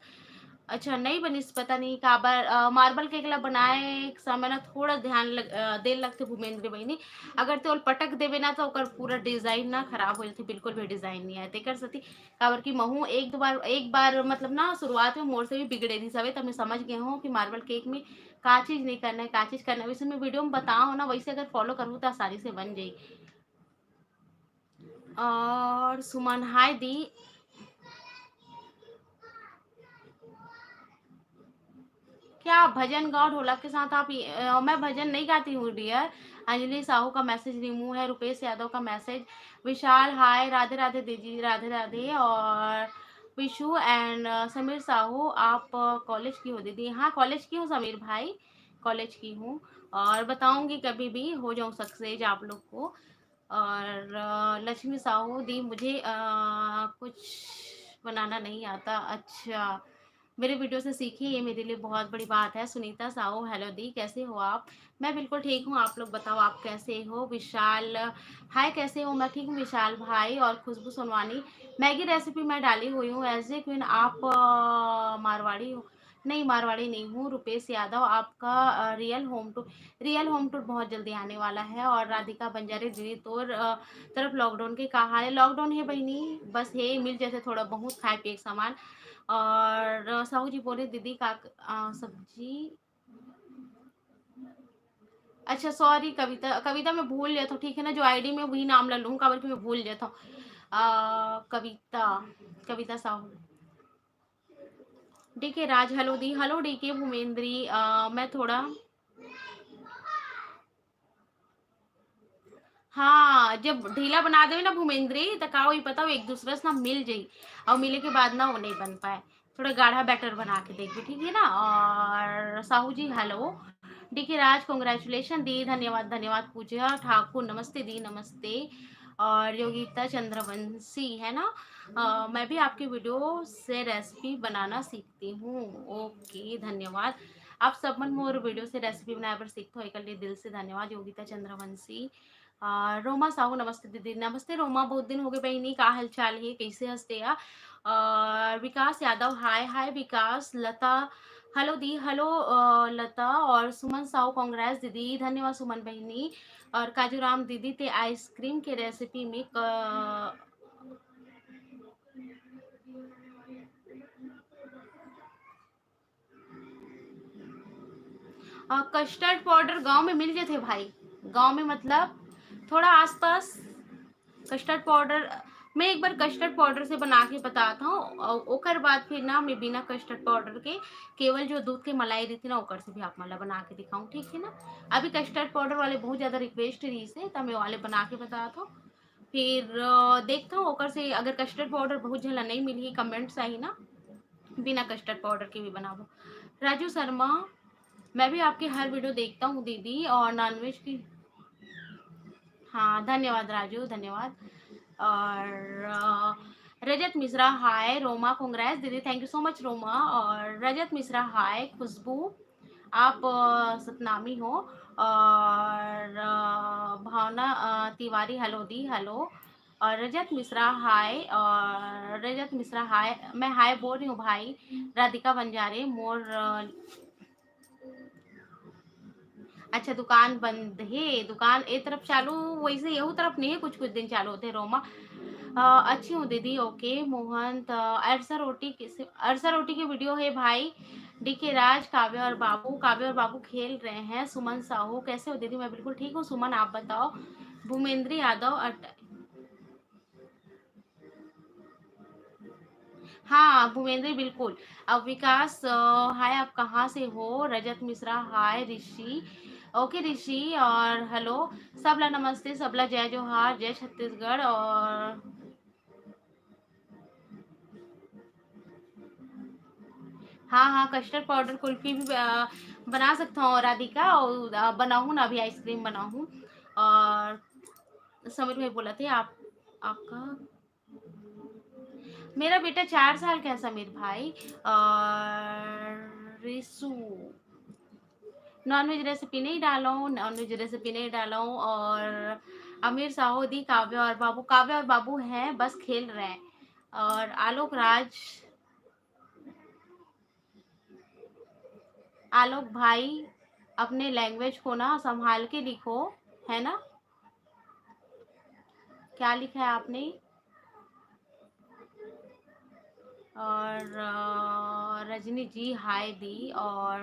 अच्छा नहीं बनी, पता नहीं काबर मार्बल केक ला बनाए समय ना थोड़ा देर लगते भूमेंद्र बहनी। अगर तो पटक देवे ना तो ओकर पूरा डिजाइन ना खराब हो जाती, बिल्कुल भी डिजाइन नहीं आते कर सकती। काबर की महू एक बार मतलब ना शुरुआत में मोर से भी बिगड़े थी सवे, तो मैं समझ गया हूँ कि मार्बल केक में का चीज नहीं करना है, का चीज करना है। वैसे मैं वीडियो में बताऊँ ना, वैसे अगर फॉलो करूँ तो आसानी से बन जाए। और सुमन हाय दी। क्या आप भजन गाओ ढोलक के साथ? आप मैं भजन नहीं गाती हूँ डियर। अंजलि साहू का मैसेज रिमूव है, रुपेश यादव का मैसेज। विशाल हाय, राधे राधे दीदी, राधे राधे। और विशु एंड समीर साहू, आप कॉलेज की हो दीदी? हाँ कॉलेज की हूँ समीर भाई, कॉलेज की हूँ। और बताऊंगी कभी भी हो जाऊँ सक्सेस आप लोग को। और लक्ष्मी साहू दी, मुझे कुछ बनाना नहीं आता। अच्छा, मेरे वीडियो से सीखी, ये मेरे लिए बहुत बड़ी बात है। सुनीता साहू हेलो दी, कैसे हो आप? मैं बिल्कुल ठीक हूँ, आप लोग बताओ आप कैसे हो? विशाल हाय, कैसे हो? मैं ठीक हूँ विशाल भाई। और खुशबू सोनवानी, मैगी रेसिपी मैं डाली हुई हूँ एज ए क्वीन। आप मारवाड़ी हो? नहीं मारवाड़ी नहीं हूँ। रुपेश यादव, आपका रियल होम टूर बहुत जल्दी आने वाला है। और राधिका बंजारे दीदी, तोर तरफ लॉकडाउन के कहा है? लॉकडाउन है बहनी, बस है मिल जैसे थोड़ा बहुत खाए पिए के सामान। और साहू जी बोले दीदी का सब्जी, अच्छा सॉरी कविता, कविता मैं भूल गया था, ठीक है ना, जो आईडी में वही नाम ले लूँ, काबर कि मैं भूल गया था। कविता, कविता साहू। डीके राज हेलो दी, हेलो डीके भूमेंद्री। मैं थोड़ा, हाँ जब ढीला बना देवे ना भूमेंद्री, तो का वही पता एक दूसरे से ना मिल जाई, और मिले के बाद ना वो नहीं बन पाए। थोड़ा गाढ़ा बैटर बना के देखिए, ठीक है ना। और साहू जी हेलो। डीके राज कॉन्ग्रेचुलेशन दी, धन्यवाद धन्यवाद। पूजा ठाकुर नमस्ते दी, नमस्ते। और योगिता चंद्रवंशी है ना, मैं भी आपकी वीडियो से रेसिपी बनाना सीखती हूँ। ओके धन्यवाद। आप सब मन मोर वीडियो से रेसिपी बनाए पर सीखते हो, एक लिए दिल से धन्यवाद योगिता चंद्रवंशी। रोमा साहू नमस्ते दीदी, नमस्ते रोमा, बहुत दिन हो गए बहनी, का हाल चाल है, कैसे हंसते या? और विकास यादव हाय हाय विकास। लता हेलो दी, हेलो लता। और सुमन साहू कांग्रेस दीदी, धन्यवाद सुमन बहनी। और काजूराम दीदी ते आइसक्रीम के रेसिपी में कस्टर्ड पाउडर गांव में मिल जाते भाई, गांव में मतलब थोड़ा आसपास। कस्टर्ड पाउडर मैं एक बार कस्टर्ड पाउडर से बना के बताता हूँ, ओकर बाद फिर ना मैं बिना कस्टर्ड पाउडर के केवल जो दूध के मलाई रहती ना ओकर से भी आप मला बना के दिखाऊं, ठीक है ना। अभी कस्टर्ड पाउडर वाले बहुत ज़्यादा रिक्वेस्ट रही से, तो मैं वाले बना के बताता हूँ। फिर देखता हूँ ओकर से, अगर कस्टर्ड पाउडर बहुत झला नहीं मिली कमेंट्स आई ना, बिना कस्टर्ड पाउडर के भी बनाबो। राजू शर्मा, मैं भी आपकी हर वीडियो देखता हूँ दीदी, और नॉनवेज की। हाँ धन्यवाद राजू, धन्यवाद। और रजत मिश्रा हाय। रोमा कांग्रेस दीदी, thank you so much Roma. और रजत मिश्रा हाय। खुशबू, आप सतनामी हो। और भावना तिवारी हेलो दी, हेलो। और रजत मिश्रा हाय, और रजत मिश्रा हाय, मैं हाय बोल रही हूँ भाई। राधिका बंजारे मोर अच्छा दुकान बंद है, दुकान ए तरफ चालू, वैसे यहू तरफ नहीं है, कुछ कुछ दिन चालू होते रोमा। अच्छी हूँ दीदी, ओके मोहन। अरसा रोटी की वीडियो है भाई। डीके राज, काव्य और बाबू खेल रहे हैं। सुमन साहू कैसे हो दीदी? मैं बिल्कुल ठीक हूँ सुमन, आप बताओ। भूमेंद्र यादव हाँ भूमेंद्र बिल्कुल। अब विकास हाय, आप कहाँ से हो? रजत मिश्रा हाय। ऋषि, ओके ऋषि। और हेलो सबला, नमस्ते सबला, जय जोहार, जय छत्तीसगढ़। और हाँ हाँ कस्टर्ड पाउडर कुल्फी भी बना सकता हूँ राधिका, और बनाऊँ ना अभी आइसक्रीम बनाऊँ। और समीर भाई बोला थे आप, आपका मेरा बेटा 4 साल का है समीर भाई। रिसू नॉनवेज रेसिपी नहीं डाला हूँ, नॉनवेज रेसिपी नहीं डाला हूँ। और अमीर साहूदी, काव्या और बाबू हैं, बस खेल रहे हैं। और आलोक भाई, अपने लैंग्वेज को ना संभाल के लिखो, है ना। क्या लिखा है आपने। और रजनी जी हाय दी। और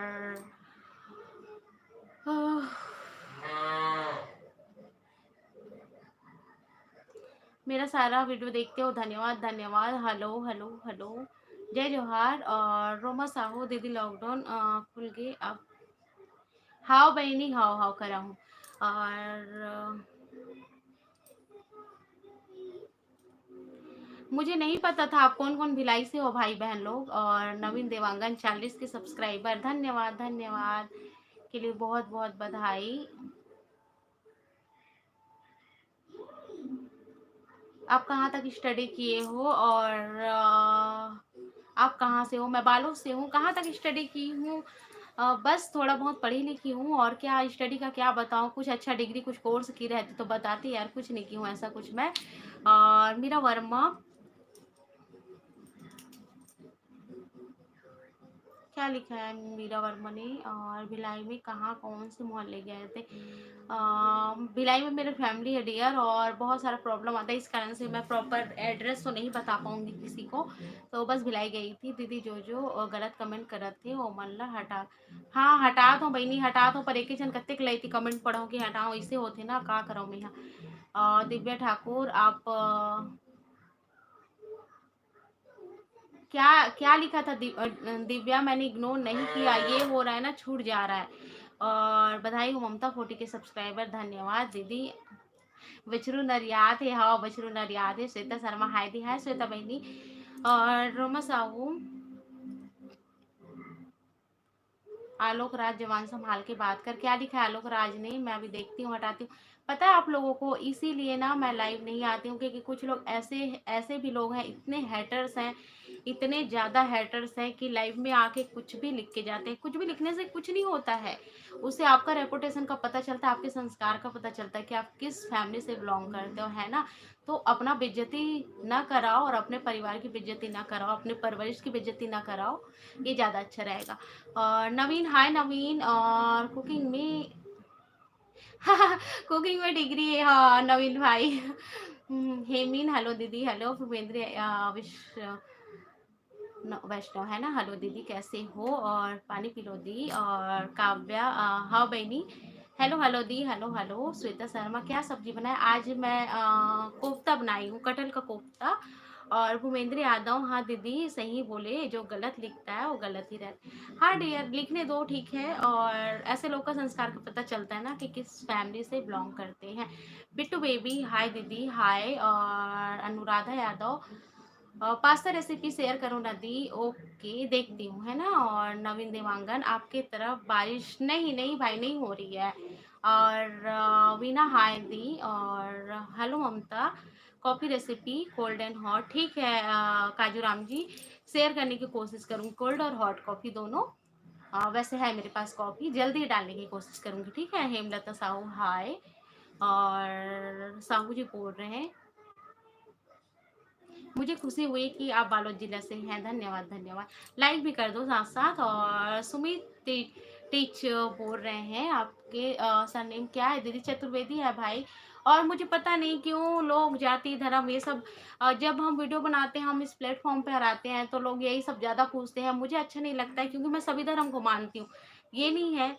मेरा सारा वीडियो देखते हो, धन्यवाद धन्यवाद। हेलो हेलो हेलो, जय जोहार। और रोमा साहू दीदी लॉकडाउन खुल गए अब। हाओ बहनी, हाओ हाओ करा हूँ। और मुझे नहीं पता था आप कौन कौन भिलाई से हो भाई बहन लोग। और नवीन देवांगन 40 के सब्सक्राइबर, धन्यवाद धन्यवाद के लिए बहुत बहुत बधाई। आप कहाँ तक स्टडी किए हो। और आप कहाँ से हो। मैं बालोद से हूँ। कहाँ तक स्टडी की हूँ। बस थोड़ा बहुत पढ़ी लिखी हूँ, और क्या स्टडी का क्या बताऊँ। कुछ अच्छा डिग्री कुछ कोर्स की रहती तो बताती यार, कुछ नहीं की हूँ ऐसा कुछ मैं। और मीरा वर्मा, क्या लिखा है मीरा वर्मा ने। और भिलाई में कहाँ कौन से मोहल्ले गए थे। भिलाई में मेरे फैमिली है डियर, और बहुत सारा प्रॉब्लम आता है, इस कारण से मैं प्रॉपर एड्रेस तो नहीं बता पाऊंगी किसी को। तो बस भिलाई गई थी। दीदी जो जो गलत कमेंट करत थे वो मल्ला हटा। हाँ हटा दो बहनी, हटा दो, पर एक जन कत्ते लई थी कमेंट पढ़ो कि हटाओ, इसे होते ना का करो मैं यहाँ। दिव्या ठाकुर आप क्या क्या लिखा था दिव्या, मैंने इग्नोर नहीं किया, ये हो रहा है ना, छूट जा रहा है। और बधाई हो ममता 40 के सब्सक्राइबर, धन्यवाद दीदी। बछरू नरियाद है, हाँ बछरू नरियाद है। श्वेता शर्मा हाय दी, हाय श्वेता बहनी। और रोमा साहू, आलोक राज जवान संभाल के बात कर, क्या लिखा है आलोक राज ने। मैं अभी देखती हूँ, हटाती हूँ। पता है आप लोगों को, इसीलिए ना मैं लाइव नहीं आती हूँ, क्योंकि कुछ लोग ऐसे ऐसे भी लोग हैं, इतने हैटर्स हैं, इतने ज़्यादा हैटर्स हैं कि लाइव में आके कुछ भी लिख के जाते हैं। कुछ भी लिखने से कुछ नहीं होता है, उससे आपका रेपुटेशन का पता चलता है, आपके संस्कार का पता चलता है कि आप किस फैमिली से बिलोंग करते हो, है ना। तो अपना बेइज्जती ना कराओ, और अपने परिवार की बेइज्जती ना कराओ, अपने परवरिश की बेइज्जती ना कराओ, ये ज़्यादा अच्छा रहेगा। और नवीन, हाय नवीन। और कुकिंग में कुकिंग में डिग्री है, हाँ नवीन भाई। हेमिन, हेलो दीदी, हेलो भूपेंद्र विश्व वैष्णव, है ना। हेलो दीदी कैसे हो। और पानी पी लो दी। और काव्या हाँ बहनी, हेलो हेलो दी, हेलो हेलो। श्वेता शर्मा, क्या सब्जी बनाए आज। मैं कोफ्ता बनाई हूँ, कटहल का कोफ्ता। और भूपेंद्र यादव, हाँ दीदी सही बोले, जो गलत लिखता है वो गलत ही रहता है। हाँ डियर, लिखने दो, ठीक है। और ऐसे लोग का संस्कार का पता चलता है ना कि किस फैमिली से बिलोंग करते हैं। बिट्टू बेबी हाय दीदी, हाय। और Anuradha Yadav, pasta recipe share करो ना दी, ओके देखती हूँ, है ना। और नवीन देवांगन, आपके तरफ बारिश नहीं, नहीं भाई नहीं हो रही है। और वीना हाय दी। और hello Mamta, coffee recipe cold and hot, ठीक है काजू राम जी, शेयर करने की कोशिश करूँगी, कोल्ड और हॉट कॉफ़ी दोनों। वैसे है मेरे पास कॉफ़ी, जल्दी डालने की कोशिश करूँगी, ठीक है। हेमलता साहू हाय। और साहू जी बोल रहे हैं, मुझे खुशी हुई कि आप बालोद जिला से हैं, धन्यवाद धन्यवाद। लाइक भी कर दो साथ साथ। और सुमित टीच बोल रहे हैं, आपके सरनेम क्या है दीदी। चतुर्वेदी है भाई। और मुझे पता नहीं क्यों लोग जाति धर्म ये सब, जब हम वीडियो बनाते हैं, हम इस प्लेटफॉर्म पे आते हैं, तो लोग यही सब ज़्यादा पूछते हैं। मुझे अच्छा नहीं लगता है, क्योंकि मैं सभी धर्म को मानती हूँ, ये नहीं है,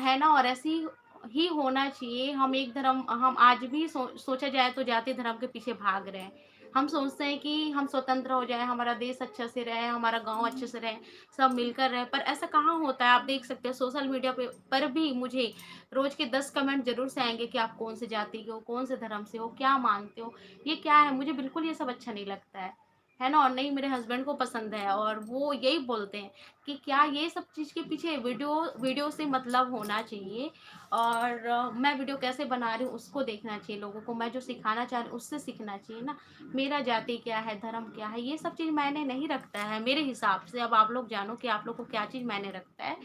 है ना। और ऐसी ही होना चाहिए। हम एक धर्म, हम आज भी सोचा जाए तो जाति धर्म के पीछे भाग रहे हैं। हम सोचते हैं कि हम स्वतंत्र हो जाए, हमारा देश अच्छे से रहे, हमारा गांव अच्छे से रहे, सब मिलकर रहे, पर ऐसा कहाँ होता है। आप देख सकते हो सोशल मीडिया पे पर भी मुझे रोज के 10 कमेंट जरूर से आएंगे कि आप कौन से जाति के हो, कौन से धर्म से हो, क्या मानते हो, ये क्या है। मुझे बिल्कुल ये सब अच्छा नहीं लगता है। है ना? और नहीं मेरे हस्बैंड को पसंद है और वो यही बोलते हैं कि क्या ये सब चीज़ के पीछे वीडियो वीडियो से मतलब होना चाहिए और मैं वीडियो कैसे बना रही हूँ उसको देखना चाहिए लोगों को, मैं जो सिखाना चाह रही हूँ उससे सीखना चाहिए ना। मेरा जाति क्या है, धर्म क्या है, ये सब चीज़ मायने नहीं रखता है मेरे हिसाब से। अब आप लोग जानो कि आप लोग को क्या चीज़ मायने रखता है।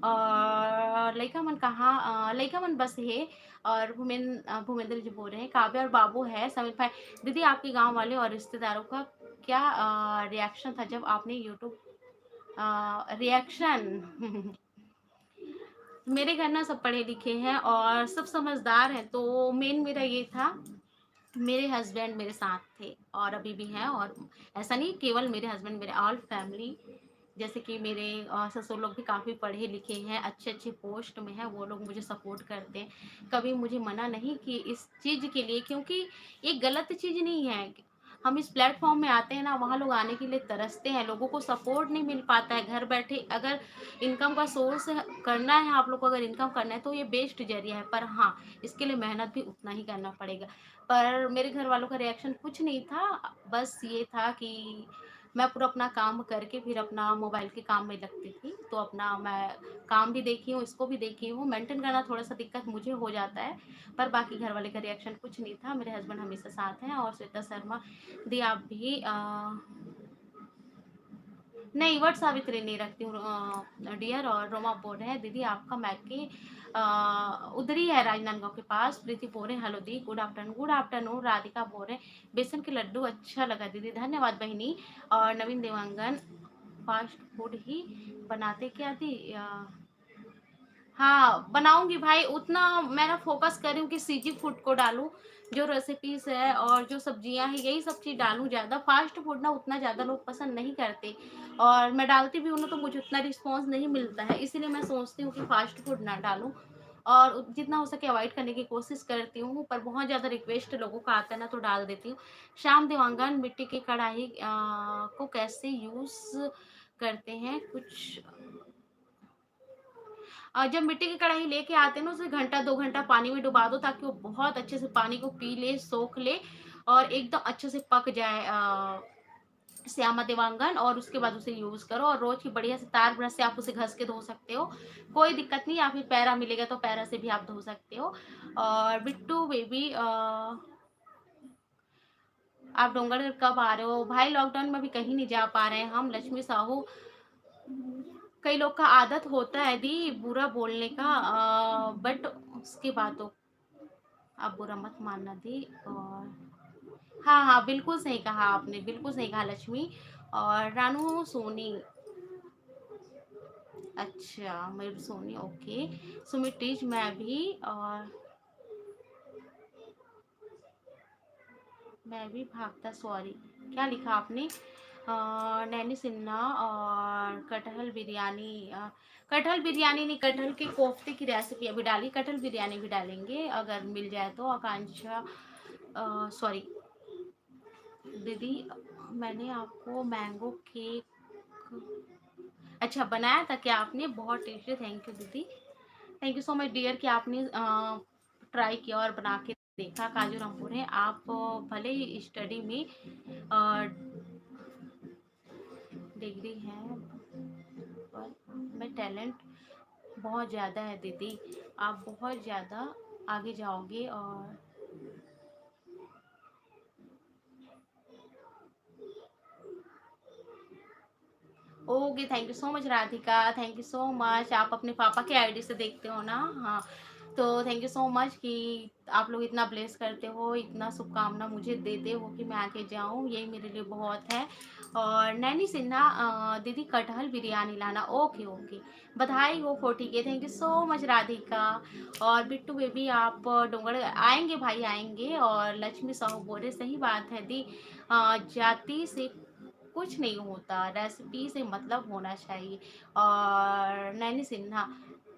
और लइका मन कहाँ लइका मन बस है। और भूमेंद्र जी बोल रहे हैं काव्या और बाबू है समीर भाई। दीदी आपके गाँव वाले और रिश्तेदारों का क्या रिएक्शन था जब आपने यूट्यूब रिएक्शन मेरे घर ना सब पढ़े लिखे हैं और सब समझदार हैं, तो मेन मेरा ये था, मेरे हस्बैंड मेरे साथ थे और अभी भी हैं। और ऐसा नहीं केवल मेरे हस्बैंड, मेरे ऑल फैमिली, जैसे कि मेरे ससुर लोग भी काफ़ी पढ़े लिखे हैं, अच्छे अच्छे पोस्ट में हैं, वो लोग मुझे सपोर्ट करते हैं। कभी मुझे मना नहीं कि इस चीज़ के लिए, क्योंकि ये गलत चीज़ नहीं है। हम इस प्लेटफॉर्म में आते हैं ना, वहाँ लोग आने के लिए तरसते हैं, लोगों को सपोर्ट नहीं मिल पाता है घर बैठे। अगर इनकम का सोर्स करना है, आप लोग को अगर इनकम करना है तो ये बेस्ट जरिया है, पर हाँ इसके लिए मेहनत भी उतना ही करना पड़ेगा। पर मेरे घर वालों का रिएक्शन कुछ नहीं था, बस ये था कि मैं पूरा अपना काम करके फिर अपना मोबाइल के काम में लगती थी। तो अपना मैं काम भी देखी हूँ, इसको भी देखी हूँ, मेंटेन करना थोड़ा-सा दिक्कत मुझे हो जाता है, पर बाकी घर वाले का रिएक्शन कुछ नहीं था। मेरे हस्बैंड हमेशा साथ हैं। और श्वेता शर्मा दी आप भी नहीं, वट सावित्री नहीं रखती हूँ डियर। और रोमा बोल रहे हैं दीदी आपका मैके उधर ही है राजनांदगांव के पास। प्रीति बोल रहे हैं हेलो दी, good afternoon. Good afternoon Radhika बोल रहे हैं बेसन के लड्डू अच्छा लगा दीदी, धन्यवाद बहिनी। और नवीन देवांगन फास्ट फूड ही बनाते क्या दी हाँ बनाऊंगी भाई, उतना मैं ना फोकस कर रही हूँ कि सीजी फूड को डालूं, जो रेसिपीज है और जो सब्जियां हैं यही सब चीज डालूं। ज्यादा फास्ट फूड ना उतना ज्यादा लोग पसंद नहीं करते, और मैं डालती भी हूँ ना तो मुझे उतना रिस्पॉन्स नहीं मिलता है, इसीलिए मैं सोचती हूँ कि फास्ट फूड ना डालूं और जितना हो सके अवॉइड करने की कोशिश करती हूँ। पर बहुत ज्यादा रिक्वेस्ट लोगों का आता है ना तो डाल देती हूँ। श्याम देवांगन मिट्टी की कढ़ाई को कैसे यूज करते हैं कुछ जब मिट्टी की कढ़ाई लेके आते हैं ना, उसे घंटा 2 घंटा पानी में डुबा दो ताकि वो बहुत अच्छे से पानी को पी ले, सोख ले और एकदम अच्छे से पक जाए श्यामा देवांगन। और उसके बाद उसे यूज करो और रोज की बढ़िया से तार ब्रश से आप उसे घस के धो सकते हो, कोई दिक्कत नहीं। या फिर पैरा मिलेगा तो पैरा से भी आप धो सकते हो। और बिट्टू बेबी आप डोंगरगढ़ कब आ रहे हो भाई? लॉकडाउन में अभी कहीं नहीं जा पा रहे हैं हम। लक्ष्मी साहू कई लोग का आदत होता है दी बुरा बोलने का, बट उसके बाद तो आप बुरा मत मानना दी। और हाँ हाँ बिल्कुल सही कहा आपने, बिल्कुल सही कहा लक्ष्मी। और रानू सोनी, अच्छा मेरी सोनी ओके। सुमित टीज मैं भी, और मैं भी भागता सॉरी क्या लिखा आपने? नैनी सिन्हा और कटहल बिरयानी कटहल बिरयानी नहीं, कटहल के कोफ्ते की रेसिपी अभी डाली, कटहल बिरयानी भी डालेंगे अगर मिल जाए तो। आकांक्षा सॉरी दीदी मैंने आपको मैंगो केक अच्छा बनाया था क्या आपने? बहुत टेस्टी, थैंक यू दीदी, thank you so much dear कि आपने ट्राई किया और बना के देखा। काजू रामपुर है आप भले ही स्टडी में डिग्री है पर में टैलेंट बहुत ज़्यादा है दीदी, आप बहुत ज़्यादा आगे जाओगे। और okay thank you so much Radhika, thank you so much. आप अपने पापा के आईडी से देखते हो ना? हाँ, तो थैंक यू सो मच कि आप लोग इतना ब्लेस करते हो, इतना शुभकामना मुझे देते हो कि मैं आगे जाऊँ, यही मेरे लिए बहुत है। और नैनी सिन्हा दीदी कटहल बिरयानी लाना, ओके ओके, बधाई हो 40 के, thank you so much Radhika. और बिट्टू बेबी आप डोंगड़ आएंगे भाई आएंगे। और लक्ष्मी साहू बोले सही बात है दी, जाति से कुछ नहीं होता, रेसिपी से मतलब होना चाहिए। और नैनी सिन्हा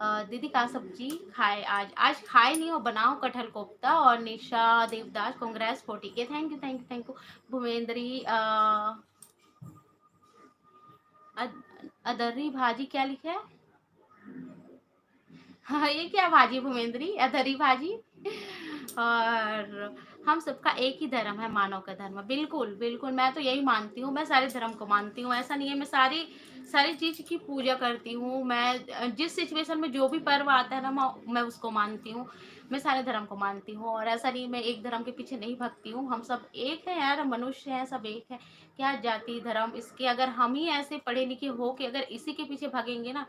दीदी का सब्जी खाए आज? आज खाए नहीं हो, बनाओ कटहल कोफ्ता। और निशा देवदास कांग्रेस 40 के, thank you thank you thank you. Bhumendri Adarri भाजी क्या लिखा है? हाँ ये क्या भाजी भूमेंद्री? अदरी भाजी और हम सबका एक ही धर्म है, मानव का धर्म। बिल्कुल, बिल्कुल, मैं तो यही मानती हूँ, मैं सारे धर्म को मानती हूँ। ऐसा नहीं है, मैं सारी सारी चीज़ की पूजा करती हूँ। मैं जिस सिचुएशन में जो भी पर्व आता है ना, मैं उसको मानती हूँ। मैं सारे धर्म को मानती हूँ और ऐसा नहीं मैं एक धर्म के पीछे नहीं भगती हूँ। हम सब एक हैं यार, मनुष्य हैं, सब एक हैं। क्या जाति, धर्म इसके अगर हम ही ऐसे पढ़े-लिखे हो के अगर इसी के पीछे भागेंगे ना,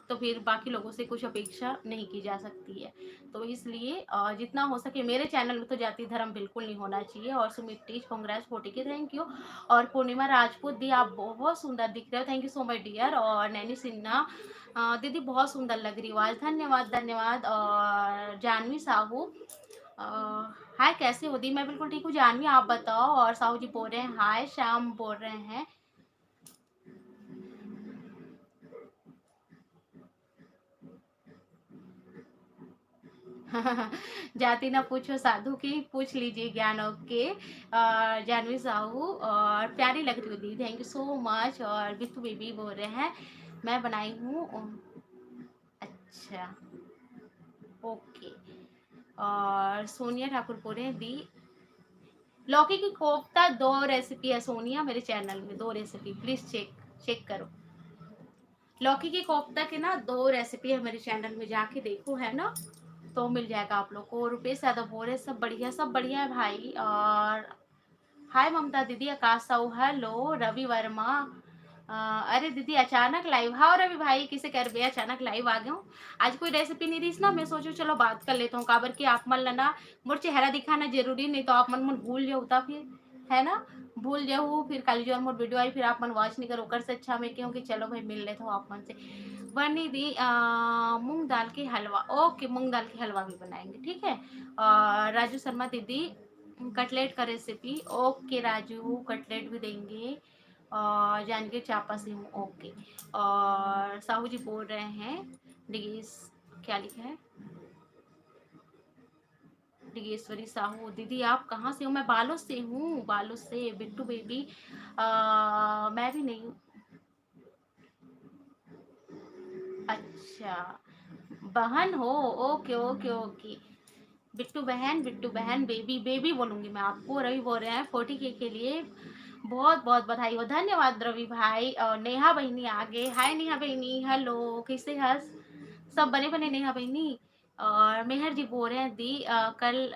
तो फिर बाकी लोगों से कुछ अपेक्षा नहीं की जा सकती है। तो इसलिए जितना हो सके मेरे चैनल में तो जाति धर्म बिल्कुल नहीं होना चाहिए। और सुमित टीज कांग्रेस 40 के थैंक यू। और पूर्णिमा राजपूत दी आप बहुत सुंदर दिख रहे हो, thank you so much dear. और नैनी सिन्हा दीदी बहुत सुंदर लग रही हो आज, धन्यवाद धन्यवाद। और जानवी साहू हाय कैसे हो दी? मैं बिल्कुल ठीक हूँ जानवी, आप बताओ। और साहू जी बोल रहे हैं हाय, श्याम बोल रहे हैं जाति ना पूछो साधु की, पूछ लीजिए ज्ञान। ओके जानवी साहू और प्यारी लग रही थी, थैंक यू सो मच। और बिट्टू बेबी बोल रहे हैं मैं बनाई हूँ। अच्छा ओके। और सोनिया ठाकुर बोल रहे हैं दी लौकी की कोफ्ता 2 रेसिपी है सोनिया मेरे चैनल में, 2 रेसिपी प्लीज चेक चेक करो। लौकी की कोफ्ता के ना 2 रेसिपी है मेरे चैनल में, जाके देखो है ना, तो मिल जाएगा आप लोग को। रुपेश यादव बोल रहे सब बढ़िया है भाई। और हाय ममता दीदी, आकाश साहू हेलो, रवि वर्मा अरे दीदी अचानक लाइव, हाँ रवि भाई किसे कर बे अचानक लाइव आ गया हूँ। आज कोई रेसिपी नहीं रही ना, मैं सोचू चलो बात कर लेता हूँ। काबर की आप मन लेना मोर चेहरा दिखाना जरूरी नहीं, तो आप मन मन भूल जाओ फिर, है ना, भूल जाओ फिर कल जो मोर वीडियो आई फिर आप मन वॉच नहीं करो, कर से अच्छा मैं कहूँ कि चलो भाई मिल लेते हो आप मन से। बनी दी मूंग दाल की हलवा, ओके मूंग दाल की हलवा भी बनाएंगे ठीक है। और राजू शर्मा दीदी कटलेट का रेसिपी, ओके राजू कटलेट भी देंगे। और जानकी चापा से हूँ, ओके। और साहू जी बोल रहे हैं डिगेस, क्या लिखा है डिगेश्वरी साहू दीदी आप कहाँ से हो? मैं बालों से हूँ, बालों से बिट्टू बेबी। मैं भी नहीं हूँ। अच्छा बहन हो, ओके ओके ओके। बिट्टू बहन बेबी बेबी बोलूंगी मैं आपको। रवि बोल रहे हैं 40K के लिए बहुत बहुत बधाई हो, धन्यवाद रवि भाई। और नेहा बहनी आगे, हाय नेहा बहनी हेलो, कैसे हंस सब बने बने नेहा बहनी। और मेहर जी बोल रहे हैं दी कल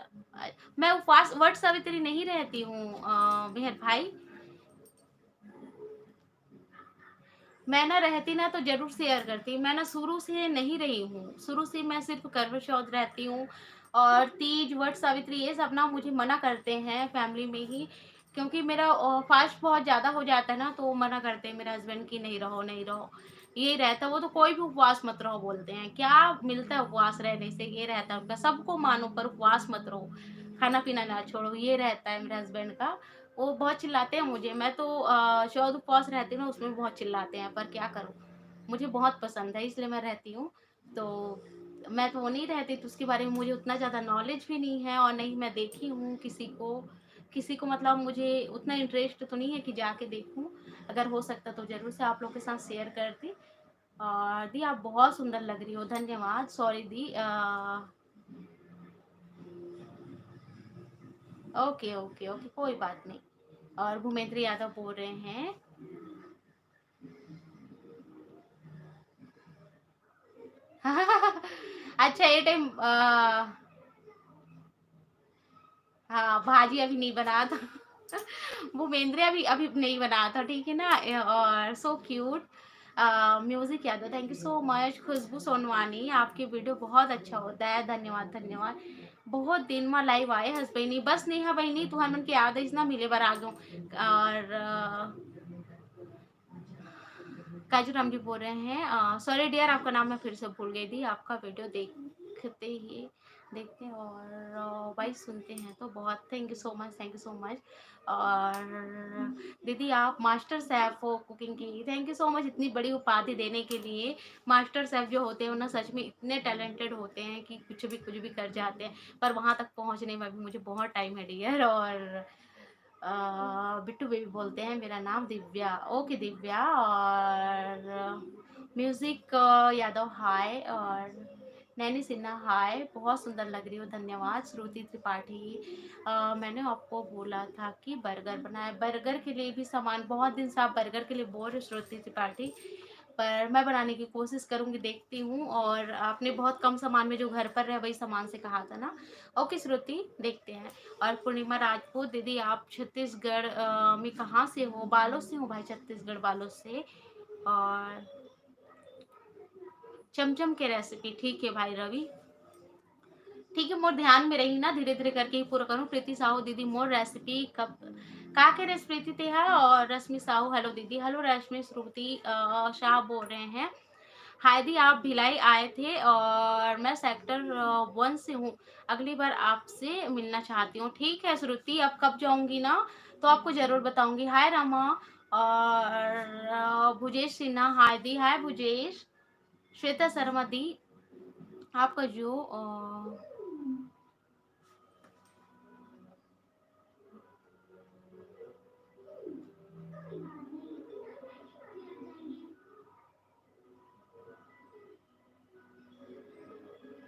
मैं उपवास वट सावित्री नहीं रहती हूँ मेहर भाई। मैं ना रहती ना तो जरूर शेयर करती, मैं ना शुरू से नहीं रही हूँ, शुरू से मैं सिर्फ करवा चौथ रहती हूँ। और तीज वट सावित्री ये सब ना मुझे मना करते हैं फैमिली में ही, क्योंकि मेरा फास्ट बहुत ज़्यादा हो जाता है ना, तो वो मना करते हैं मेरे हस्बैंड की नहीं रहो नहीं रहो। ये रहता है, वो तो कोई भी उपवास मत रहो बोलते हैं, क्या मिलता है उपवास रहने से, ये रहता है उनका सबको मानो पर उपवास मत रहो, खाना पीना ना छोड़ो, ये रहता है मेरे हस्बैंड का। वो बहुत चिल्लाते हैं मुझे, मैं तो चौद उपवास रहती हूँ ना उसमें बहुत चिल्लाते हैं, पर क्या करूँ, मुझे बहुत पसंद है इसलिए मैं रहती हूँ। तो मैं तो वो नहीं रहती तो उसके बारे में मुझे उतना ज़्यादा नॉलेज भी नहीं है, और नहीं मैं देखी हूँ किसी को मतलब मुझे उतना इंटरेस्ट तो नहीं है कि जाके देखूँ। अगर हो सकता तो ज़रूर से आप लोग के साथ शेयर करती। और दी आप बहुत सुंदर लग रही हो, धन्यवाद। सॉरी दी ओके ओके ओके कोई बात नहीं। और भूमेंद्र यादव बोल रहे हैं अच्छा ये टाइम हाँ भाजी अभी नहीं बना था। भूपेंद्र अभी अभी नहीं बना था ठीक है ना। और so cute music Yadav thank you so much. Khushboo Sonwani आपके वीडियो बहुत अच्छा होता है, धन्यवाद धन्यवाद। बहुत दिन में लाइव आए हंस बहनी, बस नेहा बहनी तुहार मन के याद है ना मिले बार आ गयो। और काजूराम जी बोल रहे हैं सॉरी डियर आपका नाम मैं फिर से भूल गई थी। आपका वीडियो देखते और वाइस सुनते हैं तो बहुत thank you so much, thank you so much. और दीदी आप मास्टर शेफ हो कुकिंग की, थैंक यू सो मच इतनी बड़ी उपाधि देने के लिए। मास्टर शेफ जो होते हैं ना सच में इतने टैलेंटेड होते हैं कि कुछ भी कर जाते हैं, पर वहाँ तक पहुँचने में भी मुझे बहुत टाइम है डियर। और बिट्टू बेबी बोलते हैं मेरा नाम दिव्या, ओके दिव्या। और म्यूजिक यादव हाय। और नैनी सिन्हा हाय, बहुत सुंदर लग रही हो, धन्यवाद। श्रुति त्रिपाठी, मैंने आपको बोला था कि बर्गर बनाए, बर्गर के लिए भी सामान, बहुत दिन से आप बर्गर के लिए बोल रहे हो श्रुति त्रिपाठी, पर मैं बनाने की कोशिश करूंगी, देखती हूँ। और आपने बहुत कम सामान में जो घर पर रहे वही सामान से कहा था ना। ओके श्रुति, देखते हैं। और पूर्णिमा राजपूत, दीदी आप छत्तीसगढ़ में कहाँ से हो? बालों से हूँ भाई, छत्तीसगढ़ बालों से। और चमचम के रेसिपी, ठीक है भाई रवि, ठीक है। मोर ध्यान में रही ना, धीरे धीरे करके ही पूरा करूँ। प्रीति साहू, दीदी मोर रेसिपी कब का के रेसिपी थे है। और रश्मि साहू, हेलो दीदी। हेलो रश्मि। श्रुति शाह बोल रहे हैं, हाय दी आप भिलाई आए थे और मैं सेक्टर 1 से हूँ, अगली बार आपसे मिलना चाहती हूँ। ठीक है श्रुति, अब कब जाऊंगी ना तो आपको जरूर बताऊंगी। हाय रमा। और भुजेश सिन्हा, हाय दी। हाय भुजेश। श्वेता शर्मा दी, आपका जो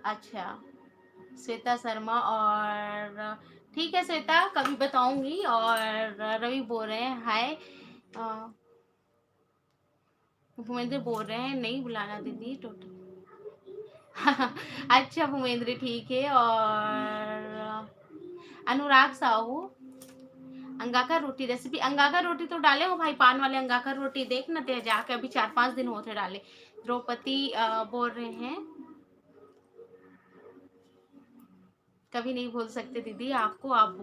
अच्छा, श्वेता शर्मा। और ठीक है श्वेता, कभी बताऊंगी। और रवि बोल रहे हैं हाय। भूमेंद्र बोल रहे हैं नहीं बुलाना दीदी टोटल। अच्छा भूमेंद्र, ठीक है। और अनुराग साहू, अंगाका रोटी रेसिपी, अंगाका रोटी तो डाले हो भाई, पान वाले अंगाका रोटी देख न ते जाके, अभी 4-5 दिन होते डाले। द्रौपदी बोल रहे हैं कभी नहीं भूल सकते दीदी आपको, आप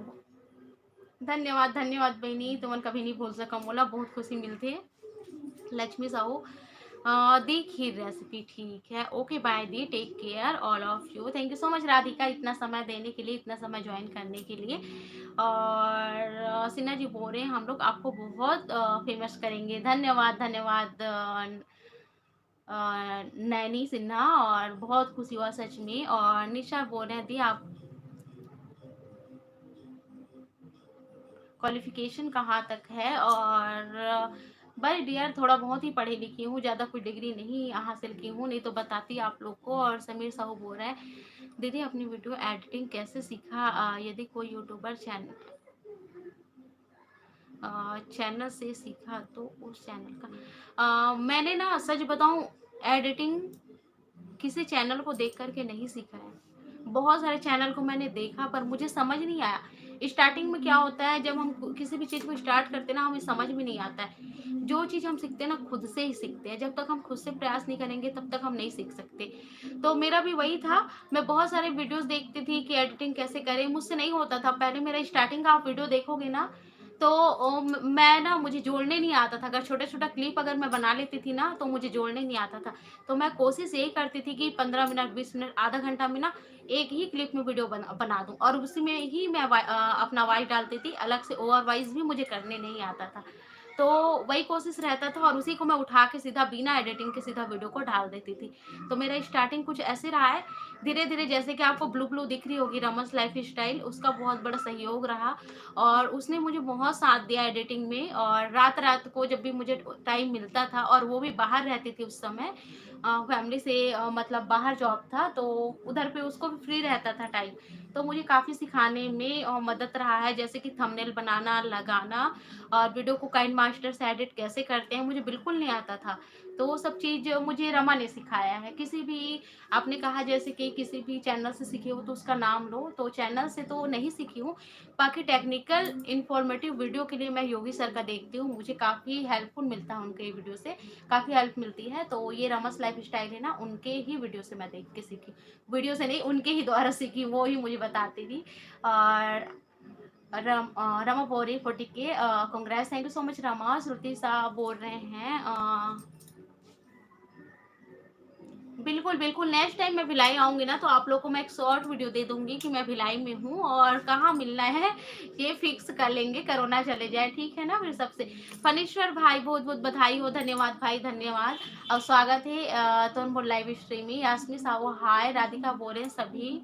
धन्यवाद, धन्यवाद बहनी, तुमन कभी नहीं भूल सका मोला, बहुत खुशी मिलती है। लक्ष्मी साहू, दी खीर रेसिपी, ठीक है। ओके बाय दी, take care all of you. Thank you so much Radhika, इतना समय देने के लिए, इतना समय ज्वाइन करने के लिए। और सिन्हा जी बोल रहे हैं हम लोग आपको बहुत फेमस करेंगे। धन्यवाद, धन्यवाद नैनी सिन्हा, और बहुत खुशी हुआ सच में। और निशा बोल रहे हैं दी आप क्वालिफिकेशन कहाँ तक है? और भाई डियर थोड़ा बहुत ही पढ़ी लिखी हूँ, ज़्यादा कोई डिग्री नहीं हासिल की हूँ, नहीं तो बताती आप लोग को। और समीर साहू बोल रहे हैं दीदी अपनी वीडियो एडिटिंग कैसे सीखा? यदि कोई यूट्यूबर चैनल से सीखा तो उस चैनल का मैंने ना सच बताऊं, एडिटिंग किसी चैनल को देख करके नहीं सीखा है। बहुत सारे चैनल को मैंने देखा पर मुझे समझ नहीं आया। स्टार्टिंग में क्या होता है, जब हम किसी भी चीज़ को स्टार्ट करते हैं ना, हमें समझ में नहीं आता है। जो चीज़ हम सीखते हैं ना, खुद से ही सीखते हैं। जब तक हम खुद से प्रयास नहीं करेंगे तब तक हम नहीं सीख सकते। तो मेरा भी वही था, मैं बहुत सारे वीडियोस देखती थी कि एडिटिंग कैसे करें, मुझसे नहीं होता था। पहले मेरा स्टार्टिंग का आप वीडियो देखोगे ना, तो मैं ना, मुझे जोड़ने नहीं आता था। अगर छोटा छोटा क्लिप अगर मैं बना लेती थी ना, तो मुझे जोड़ने नहीं आता था। तो मैं कोशिश यही करती थी कि 15 मिनट, 20 मिनट, आधा घंटा में ना एक ही क्लिप में वीडियो बना दूं, और उसी में ही मैं अपना वॉइस डालती थी। अलग से ओवर वॉइस भी मुझे करने नहीं आता था। तो वही कोशिश रहता था, और उसी को मैं उठा के सीधा बिना एडिटिंग के सीधा वीडियो को डाल देती थी। तो मेरा स्टार्टिंग कुछ ऐसे रहा है। धीरे धीरे, जैसे कि आपको ब्लू ब्लू दिख रही होगी रमस लाइफ स्टाइल, उसका बहुत बड़ा सहयोग रहा, और उसने मुझे बहुत साथ दिया एडिटिंग में। और रात रात को जब भी मुझे टाइम मिलता था, और वो भी बाहर रहती थी उस समय, फैमिली से मतलब बाहर जॉब था, तो उधर पे उसको भी फ्री रहता था टाइम। तो मुझे काफ़ी सिखाने में मदद रहा है, जैसे कि थंबनेल बनाना, लगाना, और वीडियो को काइंड मास्टर से एडिट कैसे करते हैं, मुझे बिल्कुल नहीं आता था। तो वो सब चीज़ मुझे रमा ने सिखाया है। किसी भी, आपने कहा जैसे कि किसी भी चैनल से सीखी हो तो उसका नाम लो, तो चैनल से तो नहीं सीखी हूँ। बाकी टेक्निकल इन्फॉर्मेटिव वीडियो के लिए मैं योगी सर का देखती हूँ, मुझे काफ़ी हेल्पफुल मिलता है उनके वीडियो से, काफ़ी हेल्प मिलती है। तो ये रमस लाइफ स्टाइल है ना, उनके ही वीडियो से मैं देख के सीखी, वीडियो से नहीं, उनके ही द्वारा सीखी, वो ही मुझे बताती थी। और रमा बोल रही 40K, congrats, thank you so much Rama. Shruti साहब बोल रहे हैं बिल्कुल बिल्कुल, नेक्स्ट टाइम मैं भिलाई आऊंगी ना, तो आप लोग को मैं एक शॉर्ट वीडियो दे दूंगी कि मैं भिलाई में हूँ और कहाँ मिलना है, ये फिक्स कर लेंगे, कोरोना चले जाए, ठीक है ना। फिर सबसे फनीश्वर भाई, बहुत बहुत बधाई हो, धन्यवाद भाई, धन्यवाद। और स्वागत है तो लाइव स्ट्रीम में। यास्मी साहू हाय, राधिका बोल रहे हैं सभी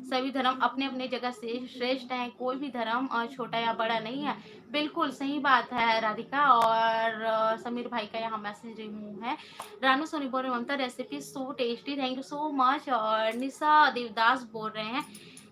सभी धर्म अपने-अपने जगह से श्रेष्ठ हैं, कोई भी धर्म छोटा या बड़ा नहीं है। बिल्कुल सही बात है राधिका। और समीर भाई का यहाँ मैसेज रिमूव है। रानू सोनी बोल रहे हैं Mamta recipe so tasty, thank you so much. और निशा देवदास बोल रहे हैं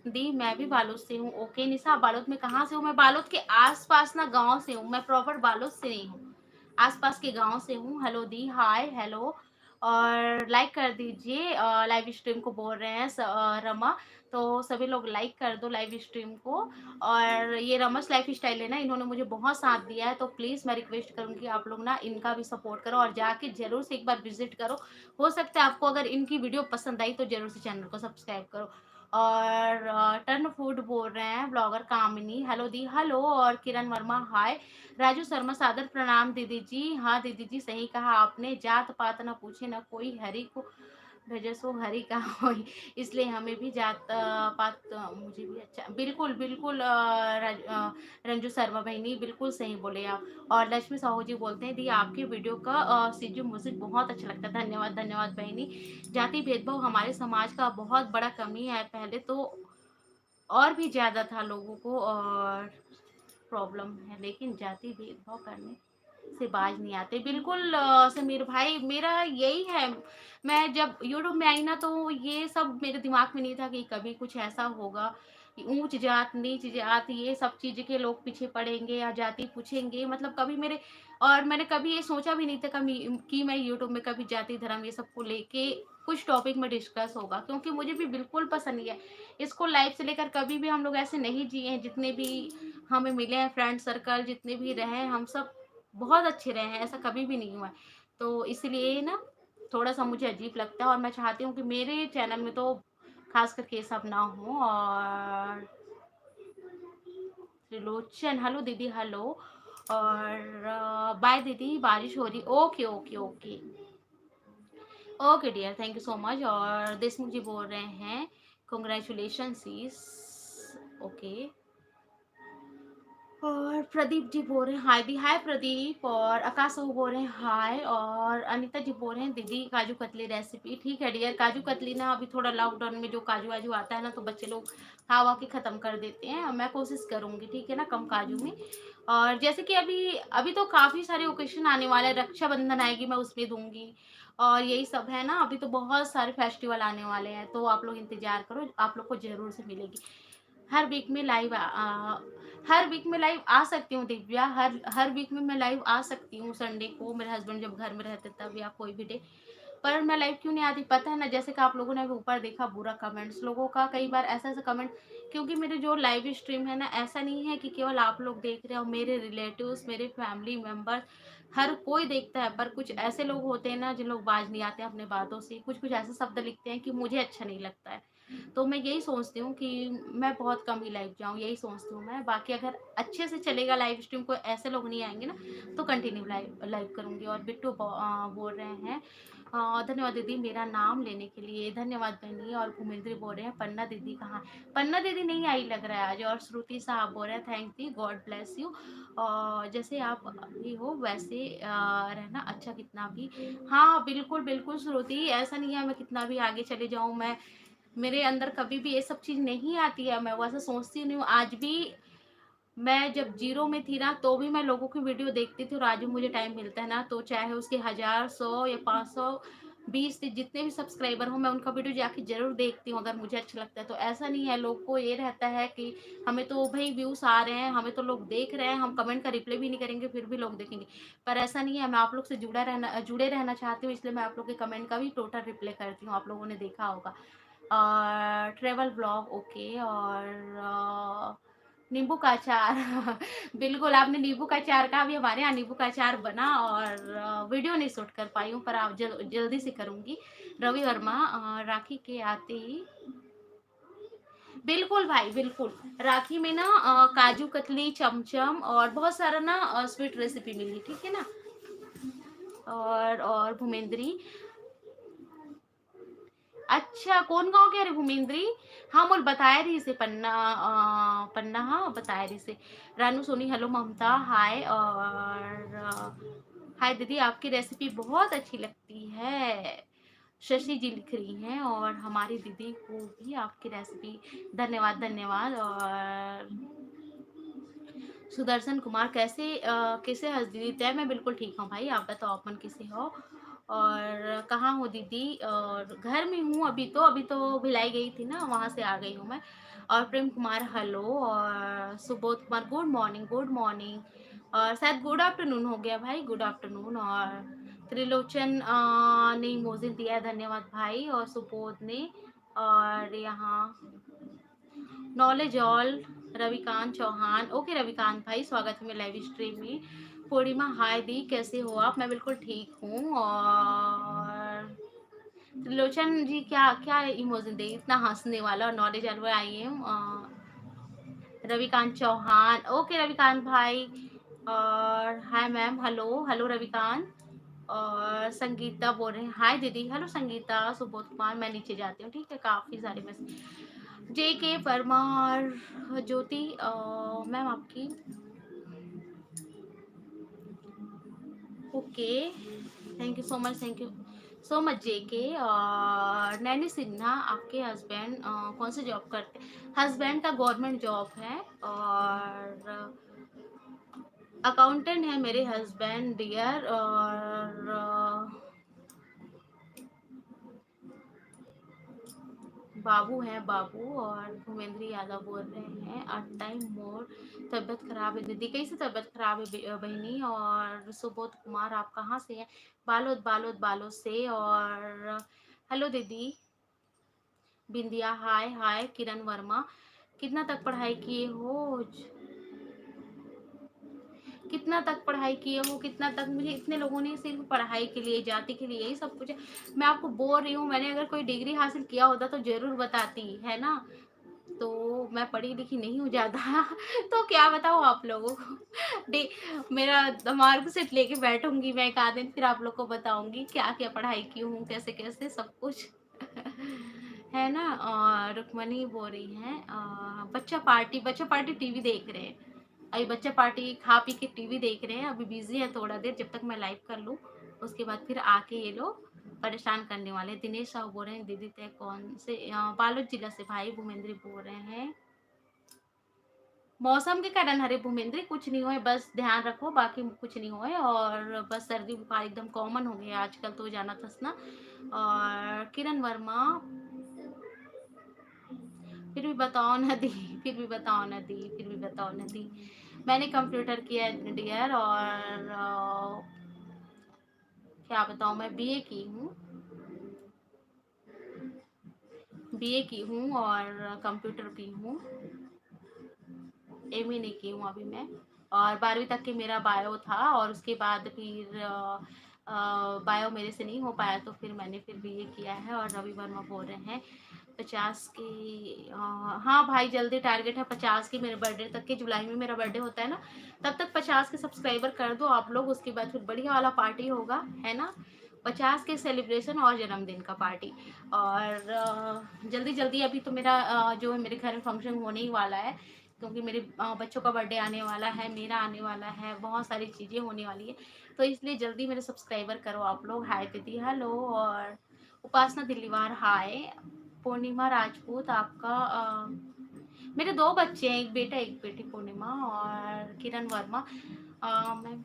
दी मैं भी बालोद से हूँ। ओके निशा, बालोद में कहाँ से हूँ? मैं बालोद के आस-पास ना गाँव से हूँ, मैं प्रॉपर बालोद से नहीं हूँ, आस-पास के गाँव से हूँ। हेलो दी, हाय, हेलो। और लाइक कर दीजिए, लाइव स्ट्रीम को बोल रहे हैं रमा, तो सभी लोग लाइक कर दो लाइव स्ट्रीम को। और ये रमस लाइफ स्टाइल है ना, इन्होंने मुझे बहुत साथ दिया है, तो प्लीज़ मैं रिक्वेस्ट करूँगी आप लोग ना इनका भी सपोर्ट करो और जाके ज़रूर से एक बार विजिट करो। हो सकता है आपको अगर इनकी वीडियो पसंद आई तो ज़रूर से चैनल को सब्सक्राइब करो। और टर्न फूड बोल रहे हैं ब्लॉगर कामिनी, हेलो दी, हेलो। और किरण वर्मा, हाय। राजू शर्मा, सादर प्रणाम दीदी जी। हाँ दीदी जी, सही कहा आपने, जात पात ना पूछे ना कोई, हरि को भजे सो हरि का होई, इसलिए हमें भी जात पात मुझे भी अच्छा, बिल्कुल बिल्कुल रंजू शर्मा बहनी बिल्कुल सही बोले आप। और लक्ष्मी साहू जी बोलते हैं दी आपकी वीडियो का सीजू म्यूजिक बहुत अच्छा लगता है। धन्यवाद धन्यवाद बहनी। जाति भेदभाव हमारे समाज का बहुत बड़ा कमी है, पहले तो और भी ज्यादा था लोगों को और प्रॉब्लम है, लेकिन जाति भेदभाव करने से बाज नहीं आते। बिल्कुल समीर भाई, मेरा यही है। मैं जब यूट्यूब में आई ना तो ये सब मेरे दिमाग में नहीं था कि कभी कुछ ऐसा होगा कि ऊंच जात नीच जात ये सब चीज के लोग पीछे पड़ेंगे या जाति पूछेंगे, मतलब कभी मेरे, और मैंने कभी ये सोचा भी नहीं था कि मैं यूट्यूब में कभी जाति धर्म ये सब को लेके कुछ टॉपिक में डिस्कस होगा, क्योंकि मुझे भी बिल्कुल पसंद नहीं है इसको। लाइफ से लेकर कभी भी हम लोग ऐसे नहीं जिए हैं, जितने भी हमें मिले हैं फ्रेंड सर्कल जितने भी रहे हैं, हम सब बहुत अच्छे रहे हैं, ऐसा कभी भी नहीं हुआ है। तो इसलिए ना थोड़ा-सा मुझे अजीब लगता है और मैं चाहती हूँ कि मेरे चैनल में तो ख़ास करके ये सब ना हो। और त्रिलोचन, हेलो दीदी, हेलो। और बाय दीदी, बारिश हो रही, okay okay okay okay dear, thank you so much. और देशमुख जी बोल रहे हैं कांग्रेचुलेशन सीस, ओके। और प्रदीप जी बोल रहे हैं हाय दी, हाय प्रदीप। और आकाश साहू बोल रहे हैं हाय। और अनिता जी बोल रहे हैं दीदी काजू कतली रेसिपी, ठीक है डियर। काजू कतली ना अभी थोड़ा लॉकडाउन में जो काजू वाजू आता है ना तो बच्चे लोग खा के खत्म कर देते हैं, मैं कोशिश करूंगी ठीक है ना कम काजू में। और जैसे कि अभी अभी तो काफी सारे ओकेशन आने वाले हैं, रक्षाबंधन आएगी मैं उसमें दूंगी, और यही सब है ना, अभी तो बहुत सारे फेस्टिवल आने वाले हैं, तो आप लोग इंतजार करो, आप लोग को जरूर से मिलेगी। हर वीक में लाइव हर वीक में लाइव आ सकती हूँ दिव्या, हर हर वीक में मैं लाइव आ सकती हूँ संडे को, मेरे हस्बैंड जब घर में रहते तब, या कोई भी डे। पर मैं लाइव क्यों नहीं आती पता है ना, जैसे कि आप लोगों ने अभी ऊपर देखा बुरा कमेंट्स लोगों का, कई बार ऐसा ऐसा कमेंट, क्योंकि मेरे जो लाइव स्ट्रीम है ना, ऐसा नहीं है कि केवल आप लोग देख रहे हो, मेरे रिलेटिव्स मेरे फैमिली मेम्बर्स हर कोई देखता है, पर कुछ ऐसे लोग होते हैं ना जिन लोग बाज नहीं आते अपने बातों से, कुछ कुछ ऐसे शब्द लिखते हैं कि मुझे अच्छा नहीं लगता है। तो मैं यही सोचती हूँ कि मैं बहुत कम ही लाइव जाऊँ, यही सोचती हूँ मैं। बाकी अगर अच्छे से चलेगा लाइव स्ट्रीम, कोई ऐसे लोग नहीं आएंगे ना तो कंटिन्यू लाइव लाइव करूँगी। और बिट्टू बोल रहे हैं धन्यवाद दीदी मेरा नाम लेने के लिए, धन्यवाद बहनी। और भूमेंद्र बोल रहे हैं पन्ना दीदी कहाँ, पन्ना दीदी नहीं आई लग रहा है आज। और श्रुति साहब बोल रहे हैं thank the, God bless you. और जैसे आप अभी हो वैसे रहना अच्छा कितना भी। हाँ बिल्कुल बिल्कुल श्रुति, ऐसा नहीं है मैं कितना भी आगे चले जाऊँ, मैं मेरे अंदर कभी भी ये सब चीज नहीं आती है, मैं वैसा सोचती नहीं हूँ। आज भी मैं जब जीरो में थी ना तो भी मैं लोगों की वीडियो देखती थी, और आज भी मुझे टाइम मिलता है ना तो चाहे उसके 1000 100 या 500 20 जितने भी सब्सक्राइबर हो, मैं उनका वीडियो जाके जरूर देखती हूँ अगर मुझे अच्छा लगता है तो। ऐसा नहीं है, लोग को ये रहता है कि हमें तो भाई व्यूज आ रहे हैं, हमें तो लोग देख रहे हैं, हम कमेंट का रिप्लाई भी नहीं करेंगे फिर भी लोग देखेंगे। पर ऐसा नहीं है, मैं आप लोग से जुड़े रहना चाहती हूँ, इसलिए मैं आप लोग के कमेंट का भी टोटल रिप्लाई करती हूँ, आप लोगों ने देखा होगा। Travel blog, okay. और नींबू का अचार बिल्कुल आपने नींबू का अचार कहा, अभी हमारे यहाँ नींबू का अचार बना और वीडियो नहीं शूट कर पाई हूँ, पर आप जल्दी से करूंगी। रवि वर्मा, राखी के आते ही बिल्कुल भाई बिल्कुल, राखी में ना काजू कतली चमचम और बहुत सारा ना स्वीट रेसिपी मिली, ठीक है ना। और भूमेंद्री, अच्छा कौन गाँव कह रहे भूमेंद्री? हाँ मोल बताया रही से पन्ना पन्ना, हाँ बताया रही से। रानू सोनी, हेलो ममता, हाय। और हाय दीदी आपकी रेसिपी बहुत अच्छी लगती है, शशि जी लिख रही हैं, और हमारी दीदी को भी आपकी रेसिपी धन्यवाद धन्यवाद। और सुदर्शन कुमार कैसे हंस दीदी तय, मैं बिल्कुल ठीक हूँ भाई, आप बताओ अपन कैसे हो और कहाँ हो दीदी? और घर में हूँ अभी तो भिलाई गई थी ना, वहाँ से आ गई हूँ मैं। और प्रेम कुमार हेलो, और Subodh Kumar good morning good morning, और शायद गुड आफ्टरनून हो गया भाई, गुड आफ्टरनून। और त्रिलोचन ने इमोजी दिया है, धन्यवाद भाई। और सुबोध ने, और यहाँ knowledge all Ravikant Chauhan, okay Ravikant भाई, स्वागत है मेरे लाइव स्ट्रीम में। पूर्णिमा हाय दी, कैसे हो आप? मैं बिल्कुल ठीक हूँ। और त्रिलोचन जी क्या क्या इमोजी दे इतना हंसने वाला, और knowledge all I am Ravikant Chauhan, okay Ravikant भाई। और hi ma'am, hello hello Ravikant. और संगीता बोल रहे हैं हाय दीदी, हेलो संगीता। सुबोध कुमार, मैं नीचे जाती हूँ, ठीक है, काफ़ी सारे message. J K Parmar, Jyoti ma'am आपकी, okay, thank you so much, thank you so much J K. और नैनी सिन्हा, आपके हस्बैंड कौन से जॉब करते? हस्बैंड का गवर्नमेंट जॉब है, और अकाउंटेंट है मेरे हस्बैंड डियर। और बाबू हैं बाबू। और भूमेंद्र यादव बोल रहे हैं अ टाइम मोर, तबीयत खराब है दीदी, कैसे तबीयत खराब है बहनी? और सुबोध कुमार, आप कहाँ से हैं? बालोद बालोद बालोद से। और हेलो दीदी बिंदिया, हाय हाय। किरण वर्मा, कितना तक पढ़ाई किए हो? कितना तक पढ़ाई किए हो, कितना तक? मुझे इतने लोगों ने सिर्फ पढ़ाई के लिए, जाति के लिए, यही सब कुछ। मैं आपको बोल रही हूँ, मैंने अगर कोई डिग्री हासिल किया होता तो जरूर बताती, है ना? तो मैं पढ़ी लिखी नहीं हूँ ज़्यादा तो क्या बताऊँ आप लोगों को। मेरा दिमाग से लेके बैठूंगी मैं एक आध दिन, फिर आप लोग को बताऊंगी क्या क्या पढ़ाई की हूँ, कैसे कैसे सब कुछ है ना। और रुक्मणी बोल रही हैं बच्चा पार्टी टीवी देख रहे हैं। अभी बच्चा पार्टी खा पी के टीवी देख रहे हैं, अभी बिजी है थोड़ा देर, जब तक मैं लाइव कर लूँ उसके बाद फिर आके ये लोग परेशान करने वाले। दिनेश साहू बोल रहे हैं दीदी तय कौन से? बालोद जिला से भाई भूमेंद्र बोल रहे हैं। मौसम के कारण हरे भूमेंद्र कुछ नहीं होए, बस ध्यान रखो, बाकी कुछ नहीं होए। और बस सर्दी बुखार एकदम कॉमन हो गया आजकल, तो जाना था ना। और किरण वर्मा, फिर भी बताओ ना दी, फिर भी बताओ ना दी, फिर भी बताओ ना दी। मैंने कंप्यूटर किया है डियर, और क्या बताऊँ, मैं बीए की हूँ, बीए की हूँ और कंप्यूटर की हूँ, एमए नहीं की हूँ अभी मैं। और 12वीं तक के मेरा बायो था, और उसके बाद फिर बायो मेरे से नहीं हो पाया, तो फिर मैंने फिर बीए किया है। और रवि वर्मा बोल रहे हैं 50 के, हाँ भाई जल्दी टारगेट है 50 की, मेरे बर्थडे तक के, जुलाई में मेरा बर्थडे होता है ना, तब तक 50 के सब्सक्राइबर कर दो आप लोग, उसके बाद फिर बढ़िया वाला पार्टी होगा, है ना। 50 के सेलिब्रेशन और जन्मदिन का पार्टी। और जल्दी जल्दी अभी तो मेरा जो है मेरे घर में फंक्शन होने ही वाला है, क्योंकि मेरे बच्चों का बर्थडे आने वाला है, मेरा आने वाला है, बहुत सारी चीज़ें होने वाली है, तो इसलिए जल्दी मेरे सब्सक्राइबर करो आप लोग। हाय दीदी हेलो। और उपासना दिल्लीवार हाय। पूर्णिमा राजपूत, आपका मेरे 2 बच्चे हैं, एक बेटा एक बेटी, पूर्णिमा और किरण वर्मा। मैं,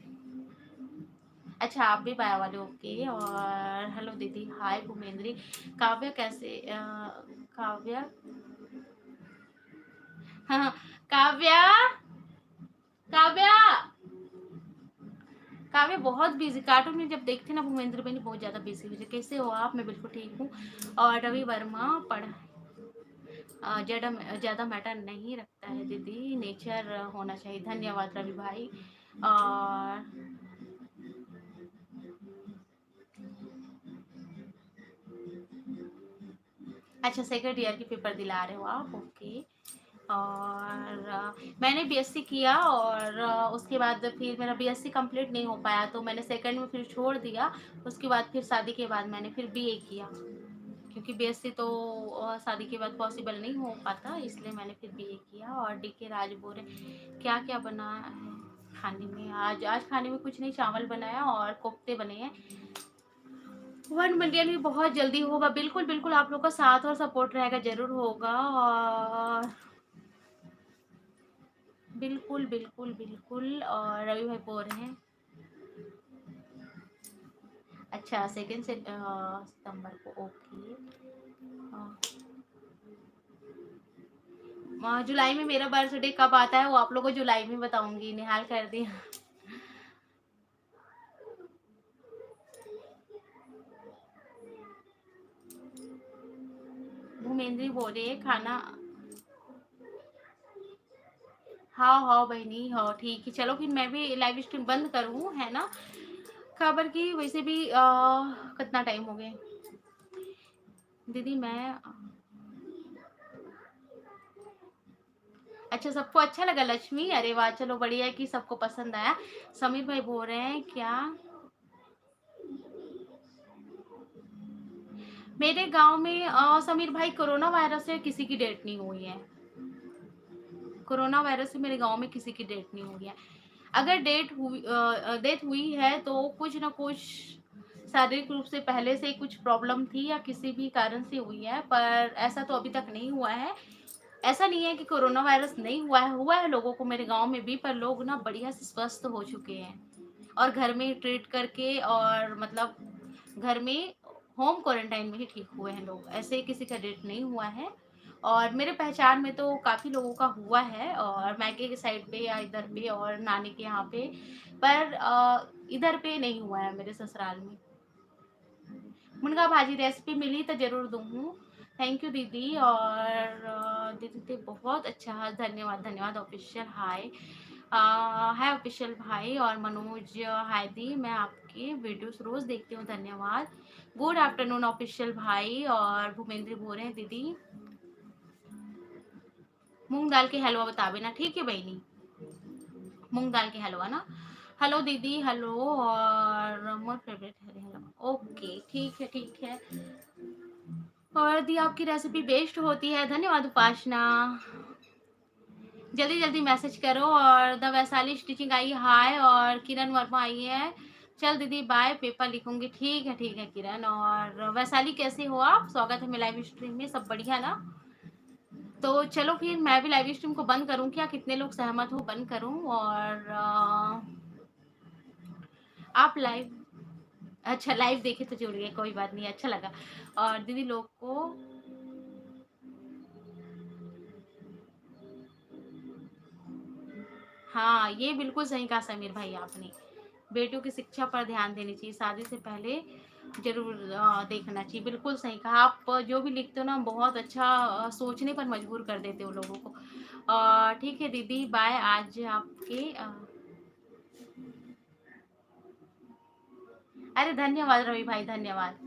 अच्छा आप भी पाया वाले, ओके। और हेलो दीदी हाय भूमेंद्री। काव्या कैसे काव्या, हाँ काव्या, काव्या, काव्या बहुत बिजी, कार्टून में जब देखते ना भूमेंद्र बहनी बहुत ज्यादा बिजी हो जाए। कैसे हो आप? मैं बिल्कुल ठीक हूँ। और रवि वर्मा, पढ़ ज्यादा ज्यादा मैटर नहीं रखता है दीदी, नेचर होना चाहिए, धन्यवाद रवि भाई। और अच्छा सेकंड ईयर की पेपर दिला रहे हो आप, ओके। और मैंने बीएससी किया, और उसके बाद फिर मेरा बीएससी कंप्लीट नहीं हो पाया, तो मैंने सेकंड में फिर छोड़ दिया। उसके बाद फिर शादी के बाद मैंने फिर बीए किया, क्योंकि बीएससी तो शादी के बाद पॉसिबल नहीं हो पाता, इसलिए मैंने फिर बीए किया। और डीके राज बोरे, क्या क्या बना है खाने में? आज आज खाने में कुछ नहीं, चावल बनाया और कोफ्ते बने हैं। 1 मिलियन भी बहुत जल्दी होगा। बिल्कुल, बिल्कुल आप लोग का साथ और सपोर्ट रहेगा, ज़रूर होगा। और बिल्कुल, बिल्कुल, बिल्कुल। और रवि भाई बोल रहे हैं अच्छा 2 सितंबर को, ओके। जुलाई में मेरा बर्थडे कब आता है वो आप लोगों को जुलाई में बताऊंगी। निहाल कर दिया। भूमेंद्री बोल रहे खाना। हाँ हाँ बहनी, हाँ ठीक है। चलो फिर मैं भी लाइव स्ट्रीम बंद करूँ, है ना। खबर की वैसे भी कितना टाइम हो गए दीदी। मैं अच्छा, सबको अच्छा लगा लक्ष्मी, अरे वाह, चलो बढ़िया है कि सबको पसंद आया। समीर भाई बोल रहे हैं क्या मेरे गांव में समीर भाई कोरोना वायरस से किसी की डेथ नहीं हुई है। कोरोना वायरस से मेरे गांव में किसी की डेथ नहीं हुई है। अगर डेथ हुई है तो कुछ ना कुछ शारीरिक रूप से पहले से कुछ प्रॉब्लम थी या किसी भी कारण से हुई है, पर ऐसा तो अभी तक नहीं हुआ है। ऐसा नहीं है कि कोरोना वायरस नहीं हुआ है लोगों को मेरे गांव में भी, पर लोग ना बढ़िया से स्वस्थ हो चुके हैं और घर में ट्रीट करके, और मतलब घर में होम क्वारंटाइन में ही ठीक हुए हैं लोग। ऐसे किसी का डेथ नहीं हुआ है। और मेरे पहचान में तो काफ़ी लोगों का हुआ है, और मायके के साइड पे या इधर पे और नानी के यहाँ पे, पर इधर पे नहीं हुआ है मेरे ससुराल में। मुनगा भाजी रेसिपी मिली तो ज़रूर दूँ। थैंक यू दीदी। और दीदी थे बहुत अच्छा, धन्यवाद धन्यवाद। ऑफिशियल हाय है ऑफिशियल भाई। और मनोज हाय दी, मैं आपके वीडियोस रोज़ देखती हूँ, धन्यवाद। गुड आफ्टरनून ऑफिशियल भाई। और भूपेंद्र बोल रहे हैं दीदी मूंग दाल के हलवा बतावे ना, ठीक है बहनी, मूंग दाल के हलवा ना। हेलो दीदी, हेलो। और मोर फेवरेट है हलवा, ओके ठीक है ठीक है। और दी आपकी रेसिपी बेस्ट होती है, धन्यवाद उपासना। जल्दी जल्दी मैसेज करो। और द वैशाली स्टिचिंग आई हाय। और किरण वर्मा आई है। चल दीदी बाय, पेपर लिखूंगी, ठीक है किरण। और वैशाली कैसे हो आप, स्वागत है मेरे लाइव स्ट्रीम में, सब बढ़िया ना। तो चलो फिर मैं भी लाइव स्ट्रीम को बंद करूँ क्या, कितने लोग सहमत हो बंद करूँ। और आप लाइव, अच्छा लाइव देखे तो जुड़ गए, कोई बात नहीं, अच्छा लगा। और दीदी लोग को हाँ, ये बिल्कुल सही कहा समीर भाई आपने, बेटियों की शिक्षा पर ध्यान देनी चाहिए, शादी से पहले जरूर देखना चाहिए। बिल्कुल सही कहा आप, जो भी लिखते हो ना बहुत अच्छा, सोचने पर मजबूर कर देते हो लोगों को। ठीक है दीदी बाय। आज आपके अरे धन्यवाद रवि भाई, धन्यवाद।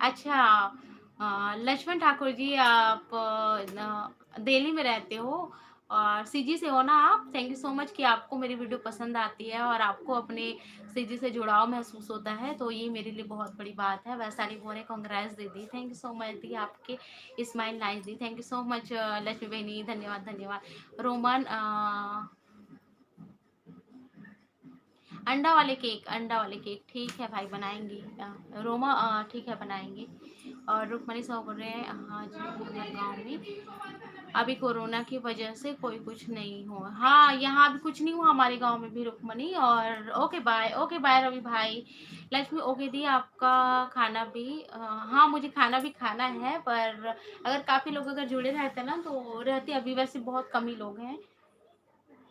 अच्छा लक्ष्मण ठाकुर जी, आप दिल्ली में रहते हो और सीजी से हो ना आप। थैंक यू सो मच कि आपको मेरी वीडियो पसंद आती है और आपको अपने सीजी से जुड़ाव महसूस होता है, तो ये मेरे लिए बहुत बड़ी बात है। वैशाली बोले कांग्रेस दीदी, थैंक यू सो मच दी आपके smile nice the, thank you so much Lakshmi बहनी, धन्यवाद धन्यवाद। रोमन अंडा वाले केक ठीक है भाई, बनाएंगे। रोमा ठीक है बनाएंगे। और रुकमणी साहब बोल रहे हैं हाँ जी, हमारे गाँव में अभी कोरोना की वजह से कोई कुछ नहीं हुआ। हाँ यहाँ भी कुछ नहीं हुआ हमारे गांव में भी रुकमणी। और ओके बाय रवि भाई। लक्ष्मी ओके दी, आपका खाना भी हाँ मुझे खाना भी खाना है, पर अगर काफ़ी लोग अगर जुड़े रहते ना तो रहते, अभी वैसे बहुत कम ही लोग हैं।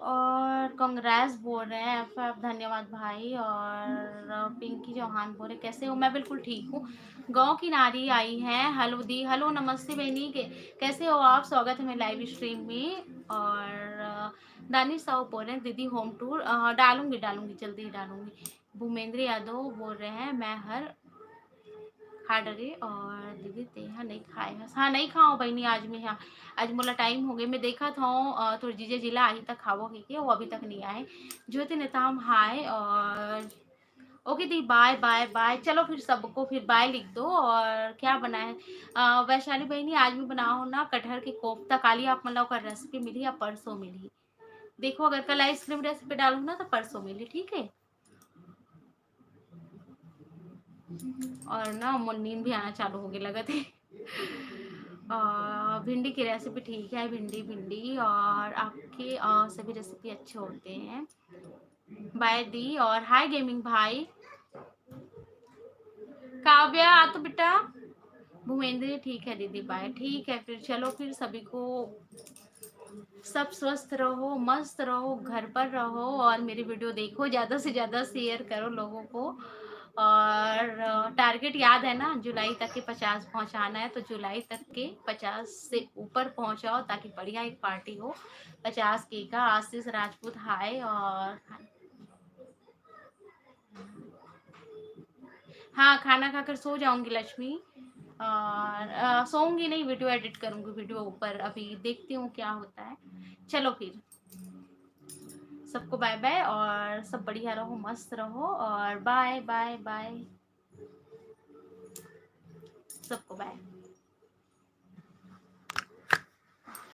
और कांग्रेस बोल रहे हैं एफ धन्यवाद भाई। और पिंकी चौहान बोल रहे कैसे हो, मैं बिल्कुल ठीक हूँ। गांव की नारी आई है, हेलो दी, हेलो नमस्ते बहनी, कैसे हो आप, स्वागत है मेरे लाइव स्ट्रीम में। और दानिश साहू बोल रहे हैं दीदी होम टूर डालूंगी डालूंगी जल्दी ही डालूंगी। भूमेंद्र यादव बोल रहे हैं मैं हर खा डरे। और दीदी तेहा नहीं खाए हस, हाँ नहीं खाओ बहनी आज में, हाँ आज मोला टाइम हो गए, मैं देखा था तो जीजे जिला आई तक खावो के वो अभी तक नहीं आए। ज्योति नेताम हाय। और ओके दी बाय बाय बाय। चलो फिर सबको फिर बाय लिख दो। और क्या बना है वैशाली बहनी, आज भी बनाओ ना कटहर के कोफ्ता, काली आप मतलब का रेसिपी मिली या परसों मिली। देखो अगर कल आइसक्रीम रेसिपी डालूँ ना तो परसों मिली, ठीक है। और ना नींद भी आना चालू हो गई लगा थे। भिंडी की रेसिपी ठीक है, भिंडी भिंडी और आपके सभी रेसिपी अच्छे होते हैं। बाय दी और हाय गेमिंग भाई। काव्या आ तो बेटा। भूमेंद्र ठीक है दीदी, बाय। ठीक है फिर, चलो फिर सभी को, सब स्वस्थ रहो, मस्त रहो, घर पर रहो और मेरी वीडियो देखो, ज़्यादा से ज़्यादा शेयर करो लोगों को। और टारगेट याद है ना, जुलाई तक के 50 पहुंचाना है, तो जुलाई तक के 50 से ऊपर पहुंचाओ ताकि बढ़िया एक पार्टी हो 50 के का। आशीष राजपूत हाय। और हाँ, खाना खाकर सो जाऊंगी लक्ष्मी। और सोऊंगी नहीं, वीडियो एडिट करूंगी, वीडियो ऊपर अभी देखती हूँ क्या होता है। चलो फिर, सबको बाय बाय और सब बढ़िया रहो, मस्त रहो और बाय बाय बाय, सबको बाय।